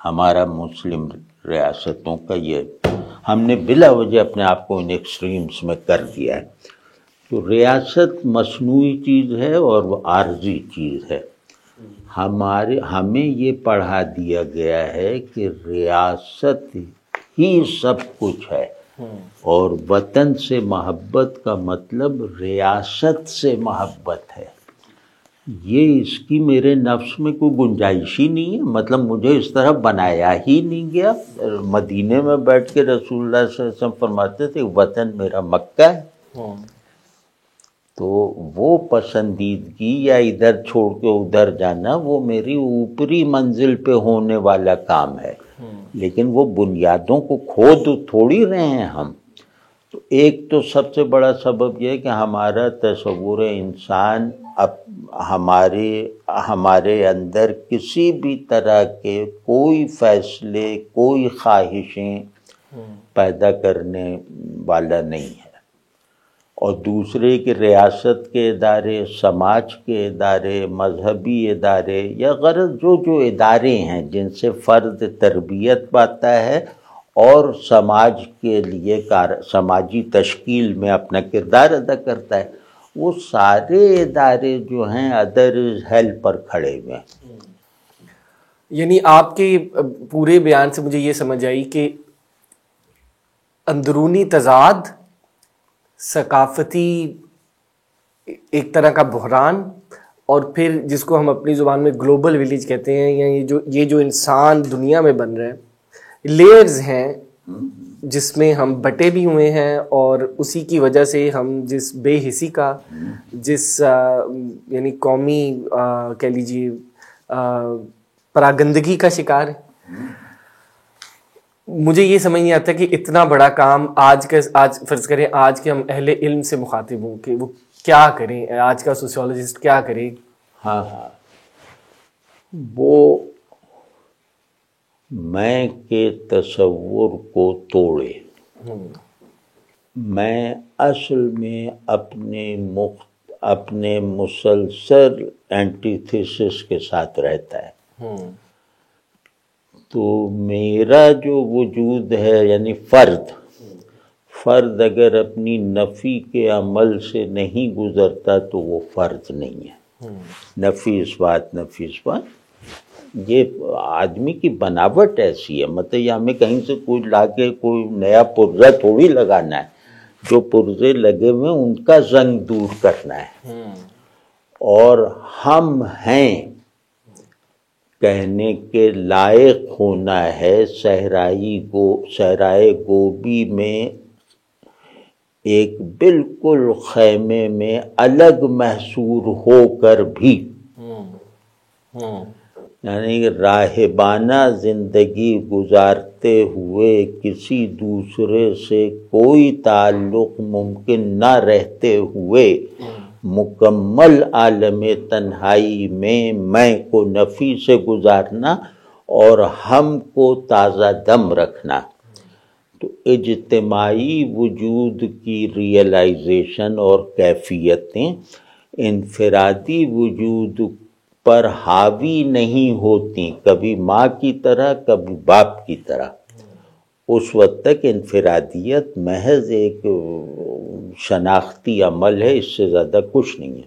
ہمارا مسلم ریاستوں کا یہ ہم نے بلا وجہ اپنے آپ کو ان ایکسٹریمز میں کر دیا ہے. تو ریاست مصنوعی چیز ہے اور وہ عارضی چیز ہے. ہمیں یہ پڑھا دیا گیا ہے کہ ریاست ہی سب کچھ ہے، اور وطن سے محبت کا مطلب ریاست سے محبت ہے. یہ اس کی میرے نفس میں کوئی گنجائش ہی نہیں ہے. مطلب مجھے اس طرح بنایا ہی نہیں گیا. مدینے میں بیٹھ کے رسول اللہ صلی اللہ علیہ وسلم فرماتے تھے وطن میرا مکہ ہے. تو وہ پسندیدگی یا ادھر چھوڑ کے ادھر جانا وہ میری اوپری منزل پہ ہونے والا کام ہے، لیکن وہ بنیادوں کو کھود تھوڑی رہے ہیں ہم. تو ایک تو سب سے بڑا سبب یہ ہے کہ ہمارا تصور انسان ہمارے اندر کسی بھی طرح کے کوئی فیصلے کوئی خواہشیں پیدا کرنے والا نہیں ہے. اور دوسرے کہ ریاست کے ادارے، سماج کے ادارے، مذہبی ادارے یا غرض جو ادارے ہیں جن سے فرد تربیت پاتا ہے اور سماج کے لیے سماجی تشکیل میں اپنا کردار ادا کرتا ہے، وہ سارے ادارے جو ہیں ادر ہیلپ پر کھڑے ہوئے ہیں. یعنی آپ کے پورے بیان سے مجھے یہ سمجھ آئی کہ اندرونی تضاد، ثقافتی ایک طرح کا بحران، اور پھر جس کو ہم اپنی زبان میں گلوبل ولیج کہتے ہیں، یا یہ جو انسان دنیا میں بن رہے ہیں، لیئرز ہیں جس میں ہم بٹے بھی ہوئے ہیں، اور اسی کی وجہ سے ہم جس بے حسی کا، جس یعنی قومی کہہ لیجیے پراگندگی کا شکار ہے. مجھے یہ سمجھ نہیں آتا کہ اتنا بڑا کام آج فرض کریں آج کے ہم اہل علم سے مخاطب ہوں کہ وہ کیا کریں، آج کا سوشیولوجسٹ کیا کرے ہاں وہ میں کے تصور کو توڑے. میں اصل میں اپنے مسلسل اینٹیتھیسس کے ساتھ رہتا ہے. تو میرا جو وجود ہے یعنی فرد اگر اپنی نفی کے عمل سے نہیں گزرتا تو وہ فرد نہیں ہے. نفی اثبات یہ آدمی کی بناوٹ ایسی ہے. مطلب یہ ہمیں کہیں سے کوئی لا کے کوئی نیا پرزہ تھوڑی لگانا ہے. جو پرزے لگے ہوئے ان کا زنگ دور کرنا ہے. اور ہم ہیں کہنے کے لائق ہونا ہے صحرائے گوبی میں ایک بالکل خیمے میں الگ محصور ہو کر بھی، یعنی راہبانہ زندگی گزارتے ہوئے کسی دوسرے سے کوئی تعلق ممکن نہ رہتے ہوئے مکمل عالم تنہائی میں کو نفی سے گزارنا اور ہم کو تازہ دم رکھنا. تو اجتماعی وجود کی ریئلائزیشن اور کیفیتیں انفرادی وجود پر حاوی نہیں ہوتی، کبھی ماں کی طرح کبھی باپ کی طرح. اس وقت تک انفرادیت محض ایک شناختی عمل ہے، اس سے زیادہ کچھ نہیں ہے.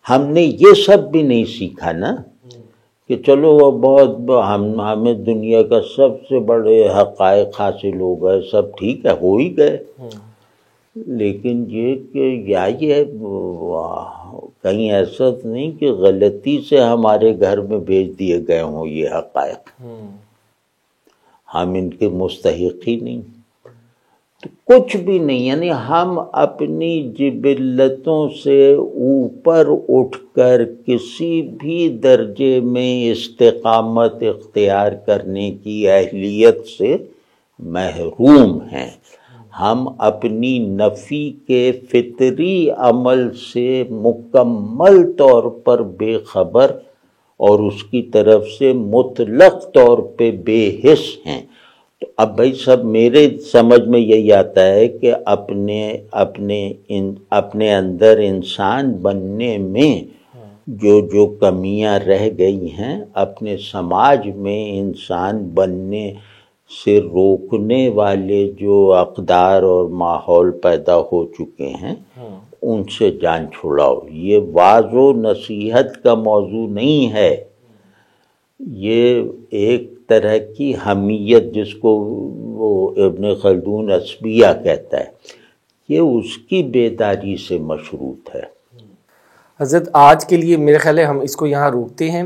ہم نے یہ سب بھی نہیں سیکھا نا کہ چلو وہ بہت ہمیں دنیا کا سب سے بڑے حقائق حاصل ہو گئے، سب ٹھیک ہے، ہو ہی گئے. لیکن یہ کہ یہ کہیں ایسا نہیں کہ غلطی سے ہمارے گھر میں بھیج دیے گئے ہوں یہ حقائق. ہم ان کے مستحق ہی نہیں، تو کچھ بھی نہیں. یعنی ہم اپنی جبلتوں سے اوپر اٹھ کر کسی بھی درجے میں استقامت اختیار کرنے کی اہلیت سے محروم ہیں. ہم اپنی نفی کے فطری عمل سے مکمل طور پر بے خبر اور اس کی طرف سے مطلق طور پہ بے حس ہیں. تو اب بھائی سب میرے سمجھ میں یہی آتا ہے کہ اپنے اندر انسان بننے میں جو کمیاں رہ گئی ہیں، اپنے سماج میں انسان بننے سے روکنے والے جو اقدار اور ماحول پیدا ہو چکے ہیں ان سے جان چھڑاؤ. یہ واعظ و نصیحت کا موضوع نہیں ہے، یہ ایک طرح کی حمیت جس کو وہ ابن خلدون عصبیہ کہتا ہے، یہ اس کی بیداری سے مشروط ہے. حضرت آج کے لیے میرے خیال ہے ہم اس کو یہاں روکتے ہیں.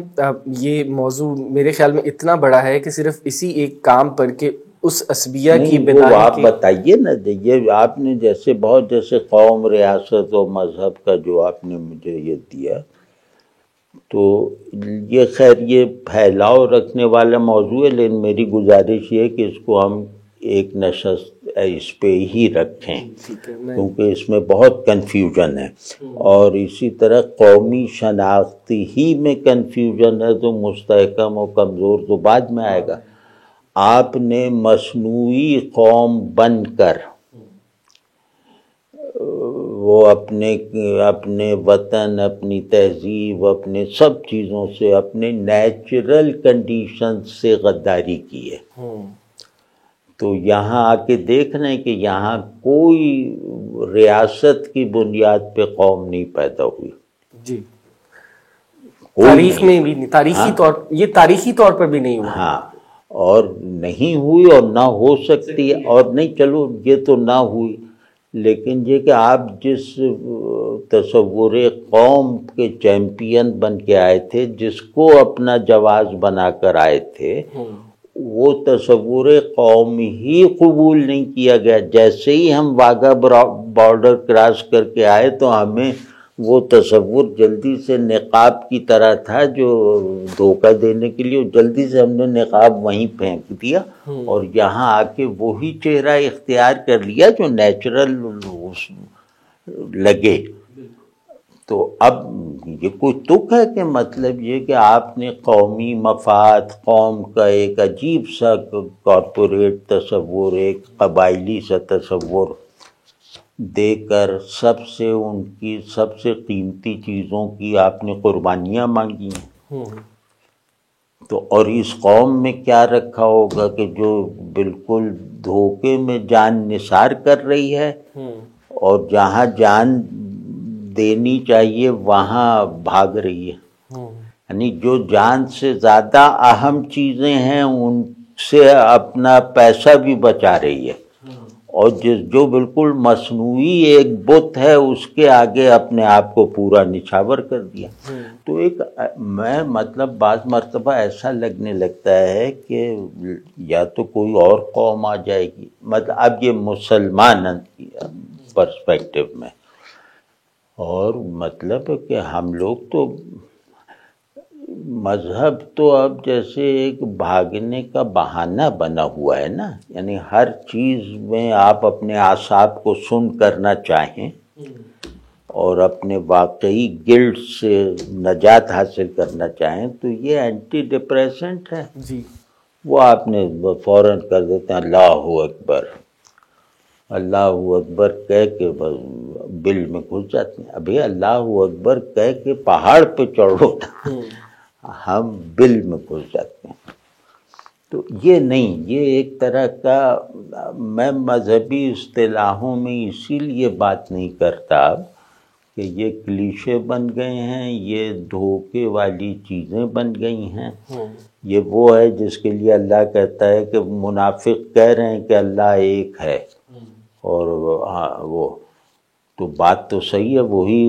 یہ موضوع میرے خیال میں اتنا بڑا ہے کہ صرف اسی ایک کام پر کہ اس عصبیہ کی بیداری آپ بتائیے نا. یہ آپ نے جیسے قوم، ریاست و مذہب کا جو آپ نے مجھے یہ دیا، تو یہ خیر یہ پھیلاؤ رکھنے والا موضوع ہے، لیکن میری گزارش یہ ہے کہ اس کو ہم ایک نشست اس پہ ہی رکھیں کیونکہ اس میں بہت کنفیوژن ہے. اور اسی طرح قومی شناختی ہی میں کنفیوژن ہے تو مستحکم و کمزور تو بعد میں آئے گا. آپ نے مصنوعی قوم بن کر وہ اپنے وطن، اپنی تہذیب، اپنے سب چیزوں سے، اپنے نیچرل کنڈیشن سے غداری کی ہے. تو یہاں آ کے دیکھنا ہے کہ یہاں کوئی ریاست کی بنیاد پہ قوم نہیں پیدا ہوئی. جی تاریخ میں بھی تاریخی طور پر بھی نہیں ہوئی. ہاں، اور نہیں ہوئی اور نہ ہو سکتی ہے. اور نہیں، چلو یہ تو نہ ہوئی، لیکن یہ کہ آپ جس تصور قوم کے چیمپئن بن کے آئے تھے، جس کو اپنا جواز بنا کر آئے تھے، وہ تصور قوم ہی قبول نہیں کیا گیا. جیسے ہی ہم واگا بارڈر کراس کر کے آئے تو ہمیں وہ تصور جلدی سے نقاب کی طرح تھا جو دھوکہ دینے کے لیے جلدی سے ہم نے نقاب وہیں پھینک دیا اور یہاں آ کے وہی چہرہ اختیار کر لیا جو نیچرل لگے. تو اب یہ کوئی تک ہے کہ مطلب یہ کہ آپ نے قومی مفاد، قوم کا ایک عجیب سا کارپوریٹ تصور، ایک قبائلی سا تصور دے کر سب سے ان کی سب سے قیمتی چیزوں کی آپ نے قربانیاں مانگی ہیں. تو اور اس قوم میں کیا رکھا ہوگا کہ جو بالکل دھوکے میں جان نثار کر رہی ہے اور جہاں جان دینی چاہیے وہاں بھاگ رہی ہے. یعنی جو جان سے زیادہ اہم چیزیں ہیں ان سے اپنا پیسہ بھی بچا رہی ہے، اور جو بالکل مصنوعی ایک بت ہے اس کے آگے اپنے آپ کو پورا نچھاور کر دیا. تو ایک میں مطلب بعض مرتبہ ایسا لگنے لگتا ہے کہ یا تو کوئی اور قوم آ جائے گی، مطلب اب یہ مسلمان پرسپیکٹو میں، اور مطلب کہ ہم لوگ تو مذہب تو اب جیسے ایک بھاگنے کا بہانہ بنا ہوا ہے نا، یعنی ہر چیز میں آپ اپنے اعصاب کو سن کرنا چاہیں اور اپنے واقعی گلٹ سے نجات حاصل کرنا چاہیں تو یہ اینٹی ڈپریسنٹ ہے جی. وہ آپ نے فوراً کر دیتے ہیں اللہ اکبر، اللہ اکبر کہہ کے بل میں گھس جاتے ہیں. ابھی اللہ اکبر کہہ کے پہاڑ پہ چڑھو ہم بل میں گھس جاتے ہیں. تو یہ نہیں، یہ ایک طرح کا، میں مذہبی اصطلاحوں میں اسی لیے بات نہیں کرتا کہ یہ کلیشے بن گئے ہیں، یہ دھوکے والی چیزیں بن گئی ہیں. یہ وہ ہے جس کے لیے اللہ کہتا ہے کہ منافق کہہ رہے ہیں کہ اللہ ایک ہے، اور وہ تو بات تو صحیح ہے، وہی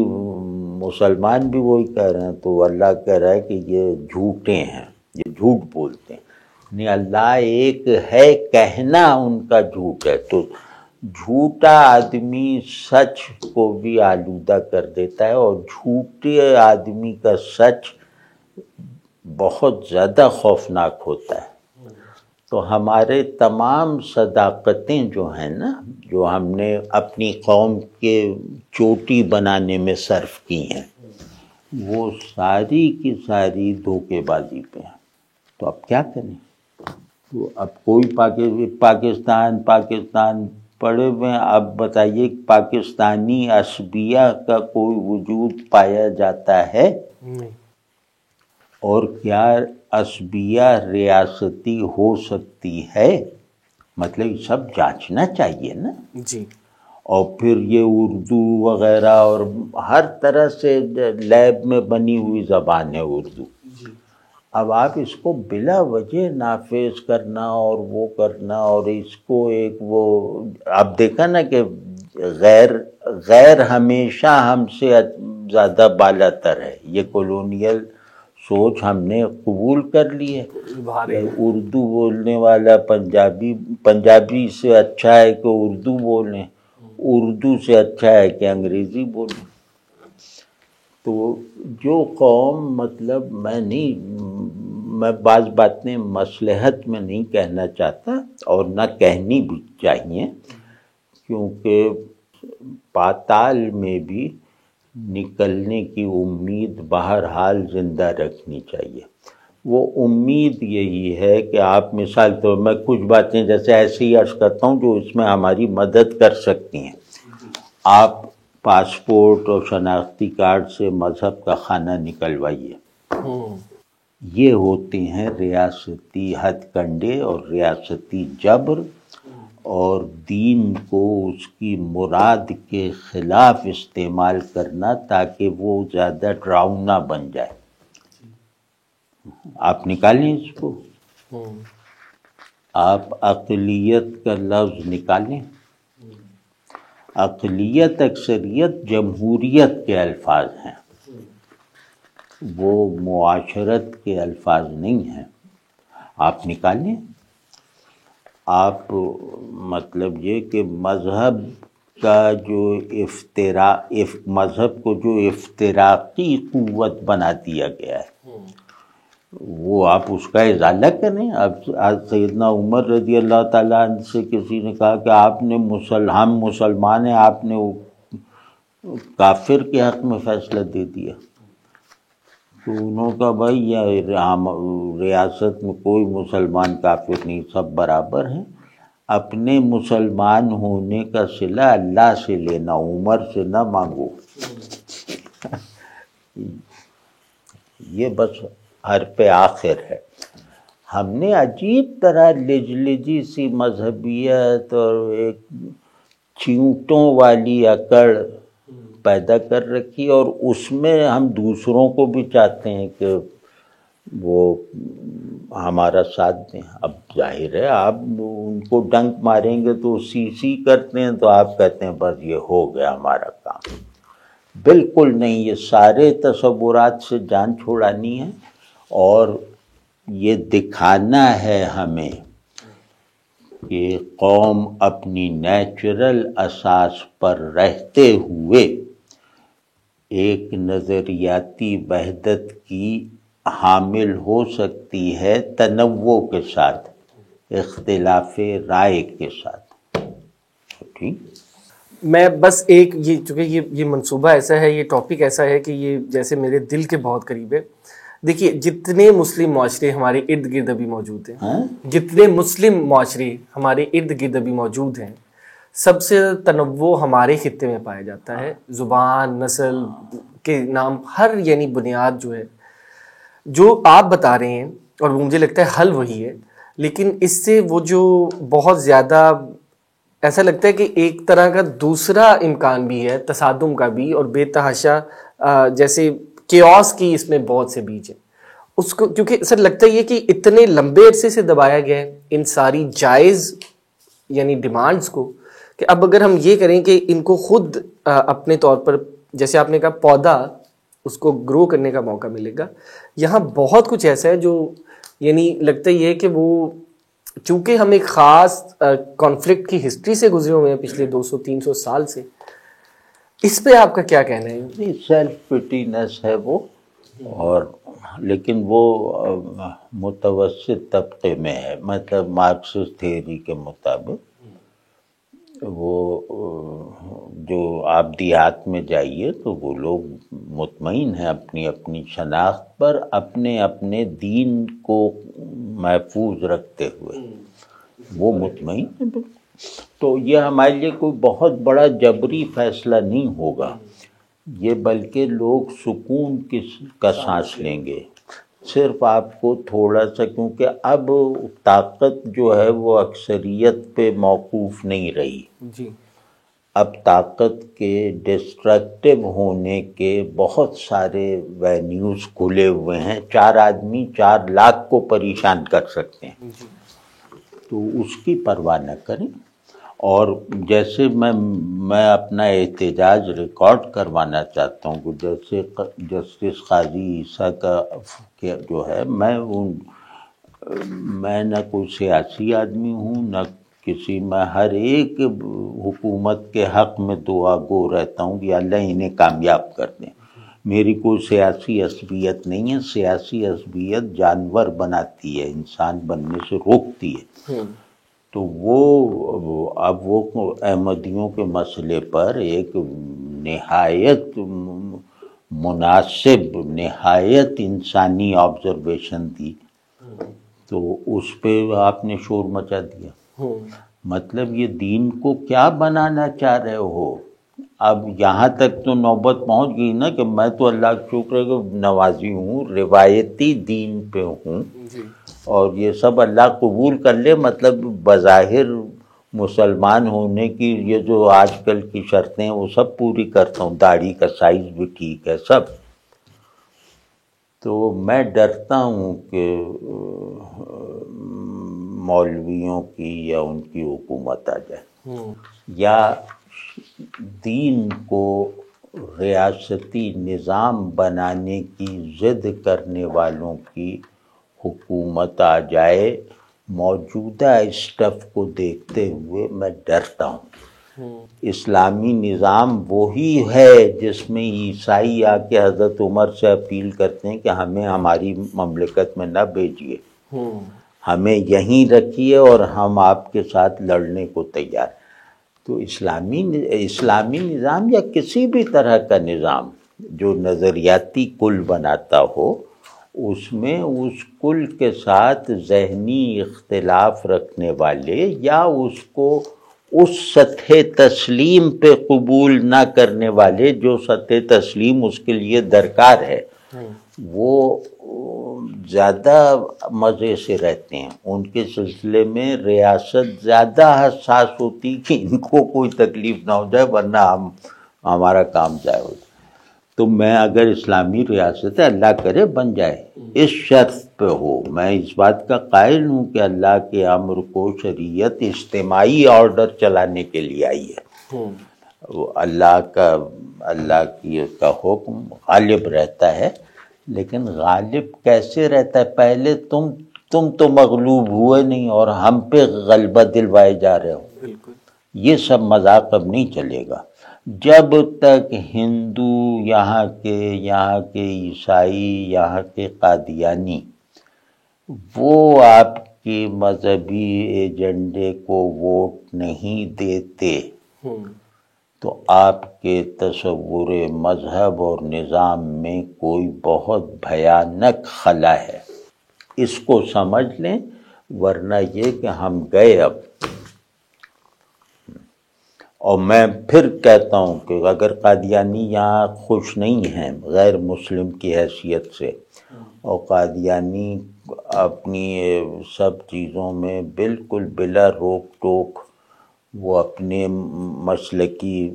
مسلمان بھی وہی کہہ رہے ہیں. تو اللہ کہہ رہا ہے کہ یہ جھوٹے ہیں، یہ جھوٹ بولتے ہیں. نہیں، اللہ ایک ہے کہنا ان کا جھوٹ ہے. تو جھوٹا آدمی سچ کو بھی آلودہ کر دیتا ہے، اور جھوٹے آدمی کا سچ بہت زیادہ خوفناک ہوتا ہے. تو ہمارے تمام صداقتیں جو ہیں نا، جو ہم نے اپنی قوم کے چوٹی بنانے میں صرف کی ہیں، وہ ساری کی ساری دھوکے بازی پہ ہیں. تو اب کیا کریں؟ تو اب کوئی پاکستان پڑے ہوئے، اب بتائیے پاکستانی عصبیہ کا کوئی وجود پایا جاتا ہے؟ نہیں. اور کیا عصبیہ ریاستی ہو سکتی ہے؟ مطلب یہ سب جانچنا چاہیے نا جی. اور پھر یہ اردو وغیرہ اور ہر طرح سے لیب میں بنی ہوئی زبان ہے اردو. اب آپ اس کو بلا وجہ نافذ کرنا اور وہ کرنا، اور اس کو ایک وہ آپ دیکھا نا کہ غیر ہمیشہ ہم سے زیادہ بالا تر ہے. یہ کولونیل سوچ ہم نے قبول کر لی ہے. اردو بولنے والا پنجابی سے اچھا ہے کہ اردو بولیں، اردو سے اچھا ہے کہ انگریزی بولیں. تو جو قوم مطلب میں بعض باتیں مصلحت میں نہیں کہنا چاہتا اور نہ کہنی بھی چاہیے، کیونکہ پاتال میں بھی نکلنے کی امید بہرحال زندہ رکھنی چاہیے. وہ امید یہی ہے کہ آپ مثال طور میں کچھ باتیں جیسے ایسے ہی عرض کرتا ہوں جو اس میں ہماری مدد کر سکتی ہیں. آپ پاسپورٹ اور شناختی کارڈ سے مذہب کا خانہ نکلوائیے. یہ ہوتے ہیں ریاستی ہتھ کنڈے اور ریاستی جبر، اور دین کو اس کی مراد کے خلاف استعمال کرنا تاکہ وہ زیادہ ڈراؤنا بن جائے. آپ نکالیں اس کو، آپ اقلیت کا لفظ نکالیں. اقلیت اکثریت جمہوریت کے الفاظ ہیں، وہ معاشرت کے الفاظ نہیں ہیں. آپ نکالیں. آپ مطلب یہ کہ مذہب کا جو مذہب کو جو افتراقی قوت بنا دیا گیا ہے وہ آپ اس کا ازالہ کریں. اب سیدنا عمر رضی اللہ تعالیٰ عنہ سے کسی نے کہا کہ آپ نے ہم مسلمان ہیں، آپ نے کافر کے حق میں فیصلہ دے دیا. تو انہوں کا بھائی یہ ریاست میں کوئی مسلمان کافر نہیں، سب برابر ہیں. اپنے مسلمان ہونے کا صلہ اللہ سے لینا، عمر سے نہ مانگو. یہ بس حرف آخر ہے. ہم نے عجیب طرح لجلجی سی مذہبیت اور ایک چیونٹوں والی اکڑ پیدا کر رکھی، اور اس میں ہم دوسروں کو بھی چاہتے ہیں کہ وہ ہمارا ساتھ دیں. اب ظاہر ہے آپ ان کو ڈنک ماریں گے تو سی سی کرتے ہیں، تو آپ کہتے ہیں بس یہ ہو گیا ہمارا کام. بالکل نہیں، یہ سارے تصورات سے جان چھوڑانی ہے اور یہ دکھانا ہے ہمیں کہ قوم اپنی نیچرل اساس پر رہتے ہوئے ایک نظریاتی وحدت کی حامل ہو سکتی ہے، تنوع کے ساتھ، اختلاف رائے کے ساتھ. ٹھیک. میں بس ایک چونکہ یہ منصوبہ ایسا ہے، یہ ٹاپک ایسا ہے کہ یہ جیسے میرے دل کے بہت قریب ہے. دیکھیے جتنے مسلم معاشرے ہمارے ارد گرد ابھی موجود ہیں، جتنے مسلم معاشرے ہمارے ارد گرد ابھی موجود ہیں، سب سے تنوع ہمارے خطے میں پایا جاتا ہے. زبان، نسل کے نام، ہر یعنی بنیاد جو ہے جو آپ بتا رہے ہیں، اور مجھے لگتا ہے حل وہی ہے. لیکن اس سے وہ جو بہت زیادہ ایسا لگتا ہے کہ ایک طرح کا دوسرا امکان بھی ہے تصادم کا بھی، اور بے تحاشا جیسے کیوس کی اس میں بہت سے بیج ہیں اس کو، کیونکہ سر لگتا ہے یہ کہ اتنے لمبے عرصے سے دبایا گیا ہے ان ساری جائز یعنی ڈیمانڈز کو، کہ اب اگر ہم یہ کریں کہ ان کو خود اپنے طور پر، جیسے آپ نے کہا پودا، اس کو گرو کرنے کا موقع ملے گا. یہاں بہت کچھ ایسا ہے جو یعنی لگتا ہی ہے کہ وہ چونکہ ہم ایک خاص کانفلکٹ کی ہسٹری سے گزرے ہوئے ہیں پچھلے 200-300 سال سے. اس پہ آپ کا کیا کہنا ہے؟ سیلف پٹینس ہے وہ، اور لیکن وہ متوسط طبقے میں ہے. مطلب مارکسسٹ تھیوری کے مطابق وہ جو آپ دیہات میں جائیے تو وہ لوگ مطمئن ہیں اپنی اپنی شناخت پر، اپنے اپنے دین کو محفوظ رکھتے ہوئے وہ مطمئن ہیں. تو یہ ہمارے لیے کوئی بہت بڑا جبری فیصلہ نہیں ہوگا یہ، بلکہ لوگ سکون کا سانس لیں گے. صرف آپ کو تھوڑا سا، کیونکہ اب طاقت جو ہے وہ اکثریت پہ موقوف نہیں رہی جی. اب طاقت کے ڈسٹرکٹیو ہونے کے بہت سارے وینیوز کھلے ہوئے ہیں. 4 آدمی 4 لاکھ کو پریشان کر سکتے ہیں. تو اس کی پرواہ نہ کریں. اور جیسے میں اپنا احتجاج ریکارڈ کروانا چاہتا ہوں کہ جیسے جسٹس قاضی عیسیٰ کا جو ہے، میں نہ کوئی سیاسی آدمی ہوں، نہ کسی، میں ہر ایک حکومت کے حق میں دعا گو رہتا ہوں کہ اللہ انہیں کامیاب کر دیں. میری کوئی سیاسی عصبیت نہیں ہے. سیاسی عصبیت جانور بناتی ہے، انسان بننے سے روکتی ہے. تو وہ اب وہ احمدیوں کے مسئلے پر ایک نہایت مناسب، نہایت انسانی آبزرویشن دی، تو اس پہ آپ نے شور مچا دیا. مطلب یہ دین کو کیا بنانا چاہ رہے ہو؟ اب یہاں تک تو نوبت پہنچ گئی نا کہ میں تو اللہ کا شکر ہے کہ نوازی ہوں، روایتی دین پہ ہوں، اور یہ سب اللہ قبول کر لے. مطلب بظاہر مسلمان ہونے کی یہ جو آج کل کی شرطیں ہیں وہ سب پوری کرتا ہوں، داڑھی کا سائز بھی ٹھیک ہے سب. تو میں ڈرتا ہوں کہ مولویوں کی یا ان کی حکومت آ جائے، یا دین کو ریاستی نظام بنانے کی ضد کرنے والوں کی حکومت آ جائے. موجودہ اسٹف کو دیکھتے ہوئے میں ڈرتا ہوں. اسلامی نظام وہی ہے جس میں عیسائی آ کے حضرت عمر سے اپیل کرتے ہیں کہ ہمیں ہماری مملکت میں نہ بھیجیے، ہمیں یہیں رکھیے اور ہم آپ کے ساتھ لڑنے کو تیار. تو تو اسلامی نظام یا کسی بھی طرح کا نظام جو نظریاتی کل بناتا ہو، اس میں اس کل کے ساتھ ذہنی اختلاف رکھنے والے یا اس کو اس سطح تسلیم پہ قبول نہ کرنے والے، جو سطح تسلیم اس کے لیے درکار ہے، وہ زیادہ مزے سے رہتے ہیں. ان کے سلسلے میں ریاست زیادہ حساس ہوتی کہ ان کو کوئی تکلیف نہ ہو جائے ورنہ ہمارا کام ضائع ہو جائے. تو میں اگر اسلامی ریاست ہے، اللہ کرے بن جائے، اس شرط پہ ہو. میں اس بات کا قائل ہوں کہ اللہ کے امر کو شریعت اجتماعی آرڈر چلانے کے لیے آئی ہے. اللہ کا حکم غالب رہتا ہے، لیکن غالب کیسے رہتا ہے؟ پہلے تم تو مغلوب ہوئے نہیں اور ہم پہ غلبہ دلوائے جا رہے ہو. یہ سب مذاق اب نہیں چلے گا. جب تک ہندو، یہاں کے عیسائی، یہاں کے قادیانی وہ آپ کی مذہبی ایجنڈے کو ووٹ نہیں دیتے، تو آپ کے تصور مذہب اور نظام میں کوئی بہت بھیانک خلا ہے. اس کو سمجھ لیں، ورنہ یہ کہ ہم گئے اب. اور میں پھر کہتا ہوں کہ اگر قادیانی یہاں خوش نہیں ہیں غیر مسلم کی حیثیت سے، اور قادیانی اپنی سب چیزوں میں بالکل بلا روک ٹوک وہ اپنے مسلکی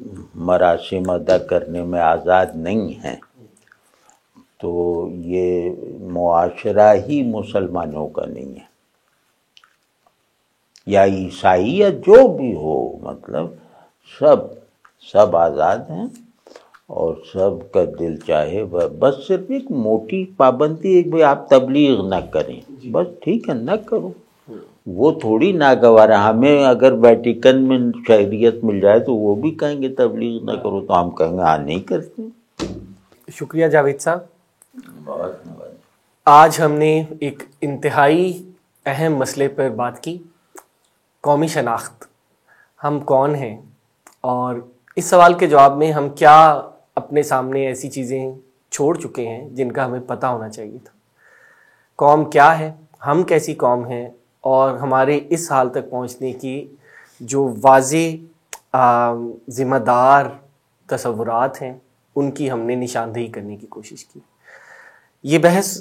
مراسم ادا کرنے میں آزاد نہیں ہیں، تو یہ معاشرہ ہی مسلمانوں کا نہیں ہے. یا عیسائی یا جو بھی ہو، مطلب سب آزاد ہیں اور سب کا دل چاہے. بس صرف ایک موٹی پابندی ہے کہ آپ تبلیغ نہ کریں. بس ٹھیک ہے، نہ کرو. وہ تھوڑی ناگوار ہے. ہمیں اگر ویٹیکن میں شہریت مل جائے تو وہ بھی کہیں گے تبلیغ نہ کرو، تو ہم کہیں گے ہاں نہیں کرتے. شکریہ جاوید صاحب. بہت آج ہم نے ایک انتہائی اہم مسئلے پر بات کی، قومی شناخت. ہم کون ہیں، اور اس سوال کے جواب میں ہم کیا اپنے سامنے ایسی چیزیں چھوڑ چکے ہیں جن کا ہمیں پتہ ہونا چاہیے تھا. قوم کیا ہے، ہم کیسی قوم ہیں، اور ہمارے اس حال تک پہنچنے کی جو واضح ذمہ دار تصورات ہیں ان کی ہم نے نشاندہی کرنے کی کوشش کی. یہ بحث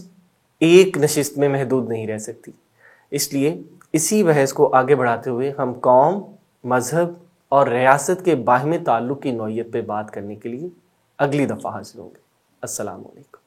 ایک نشست میں محدود نہیں رہ سکتی، اس لیے اسی بحث کو آگے بڑھاتے ہوئے ہم قوم، مذہب اور ریاست کے باہمی تعلق کی نوعیت پہ بات کرنے کے لیے اگلی دفعہ حاضر ہوں گے. السلام علیکم.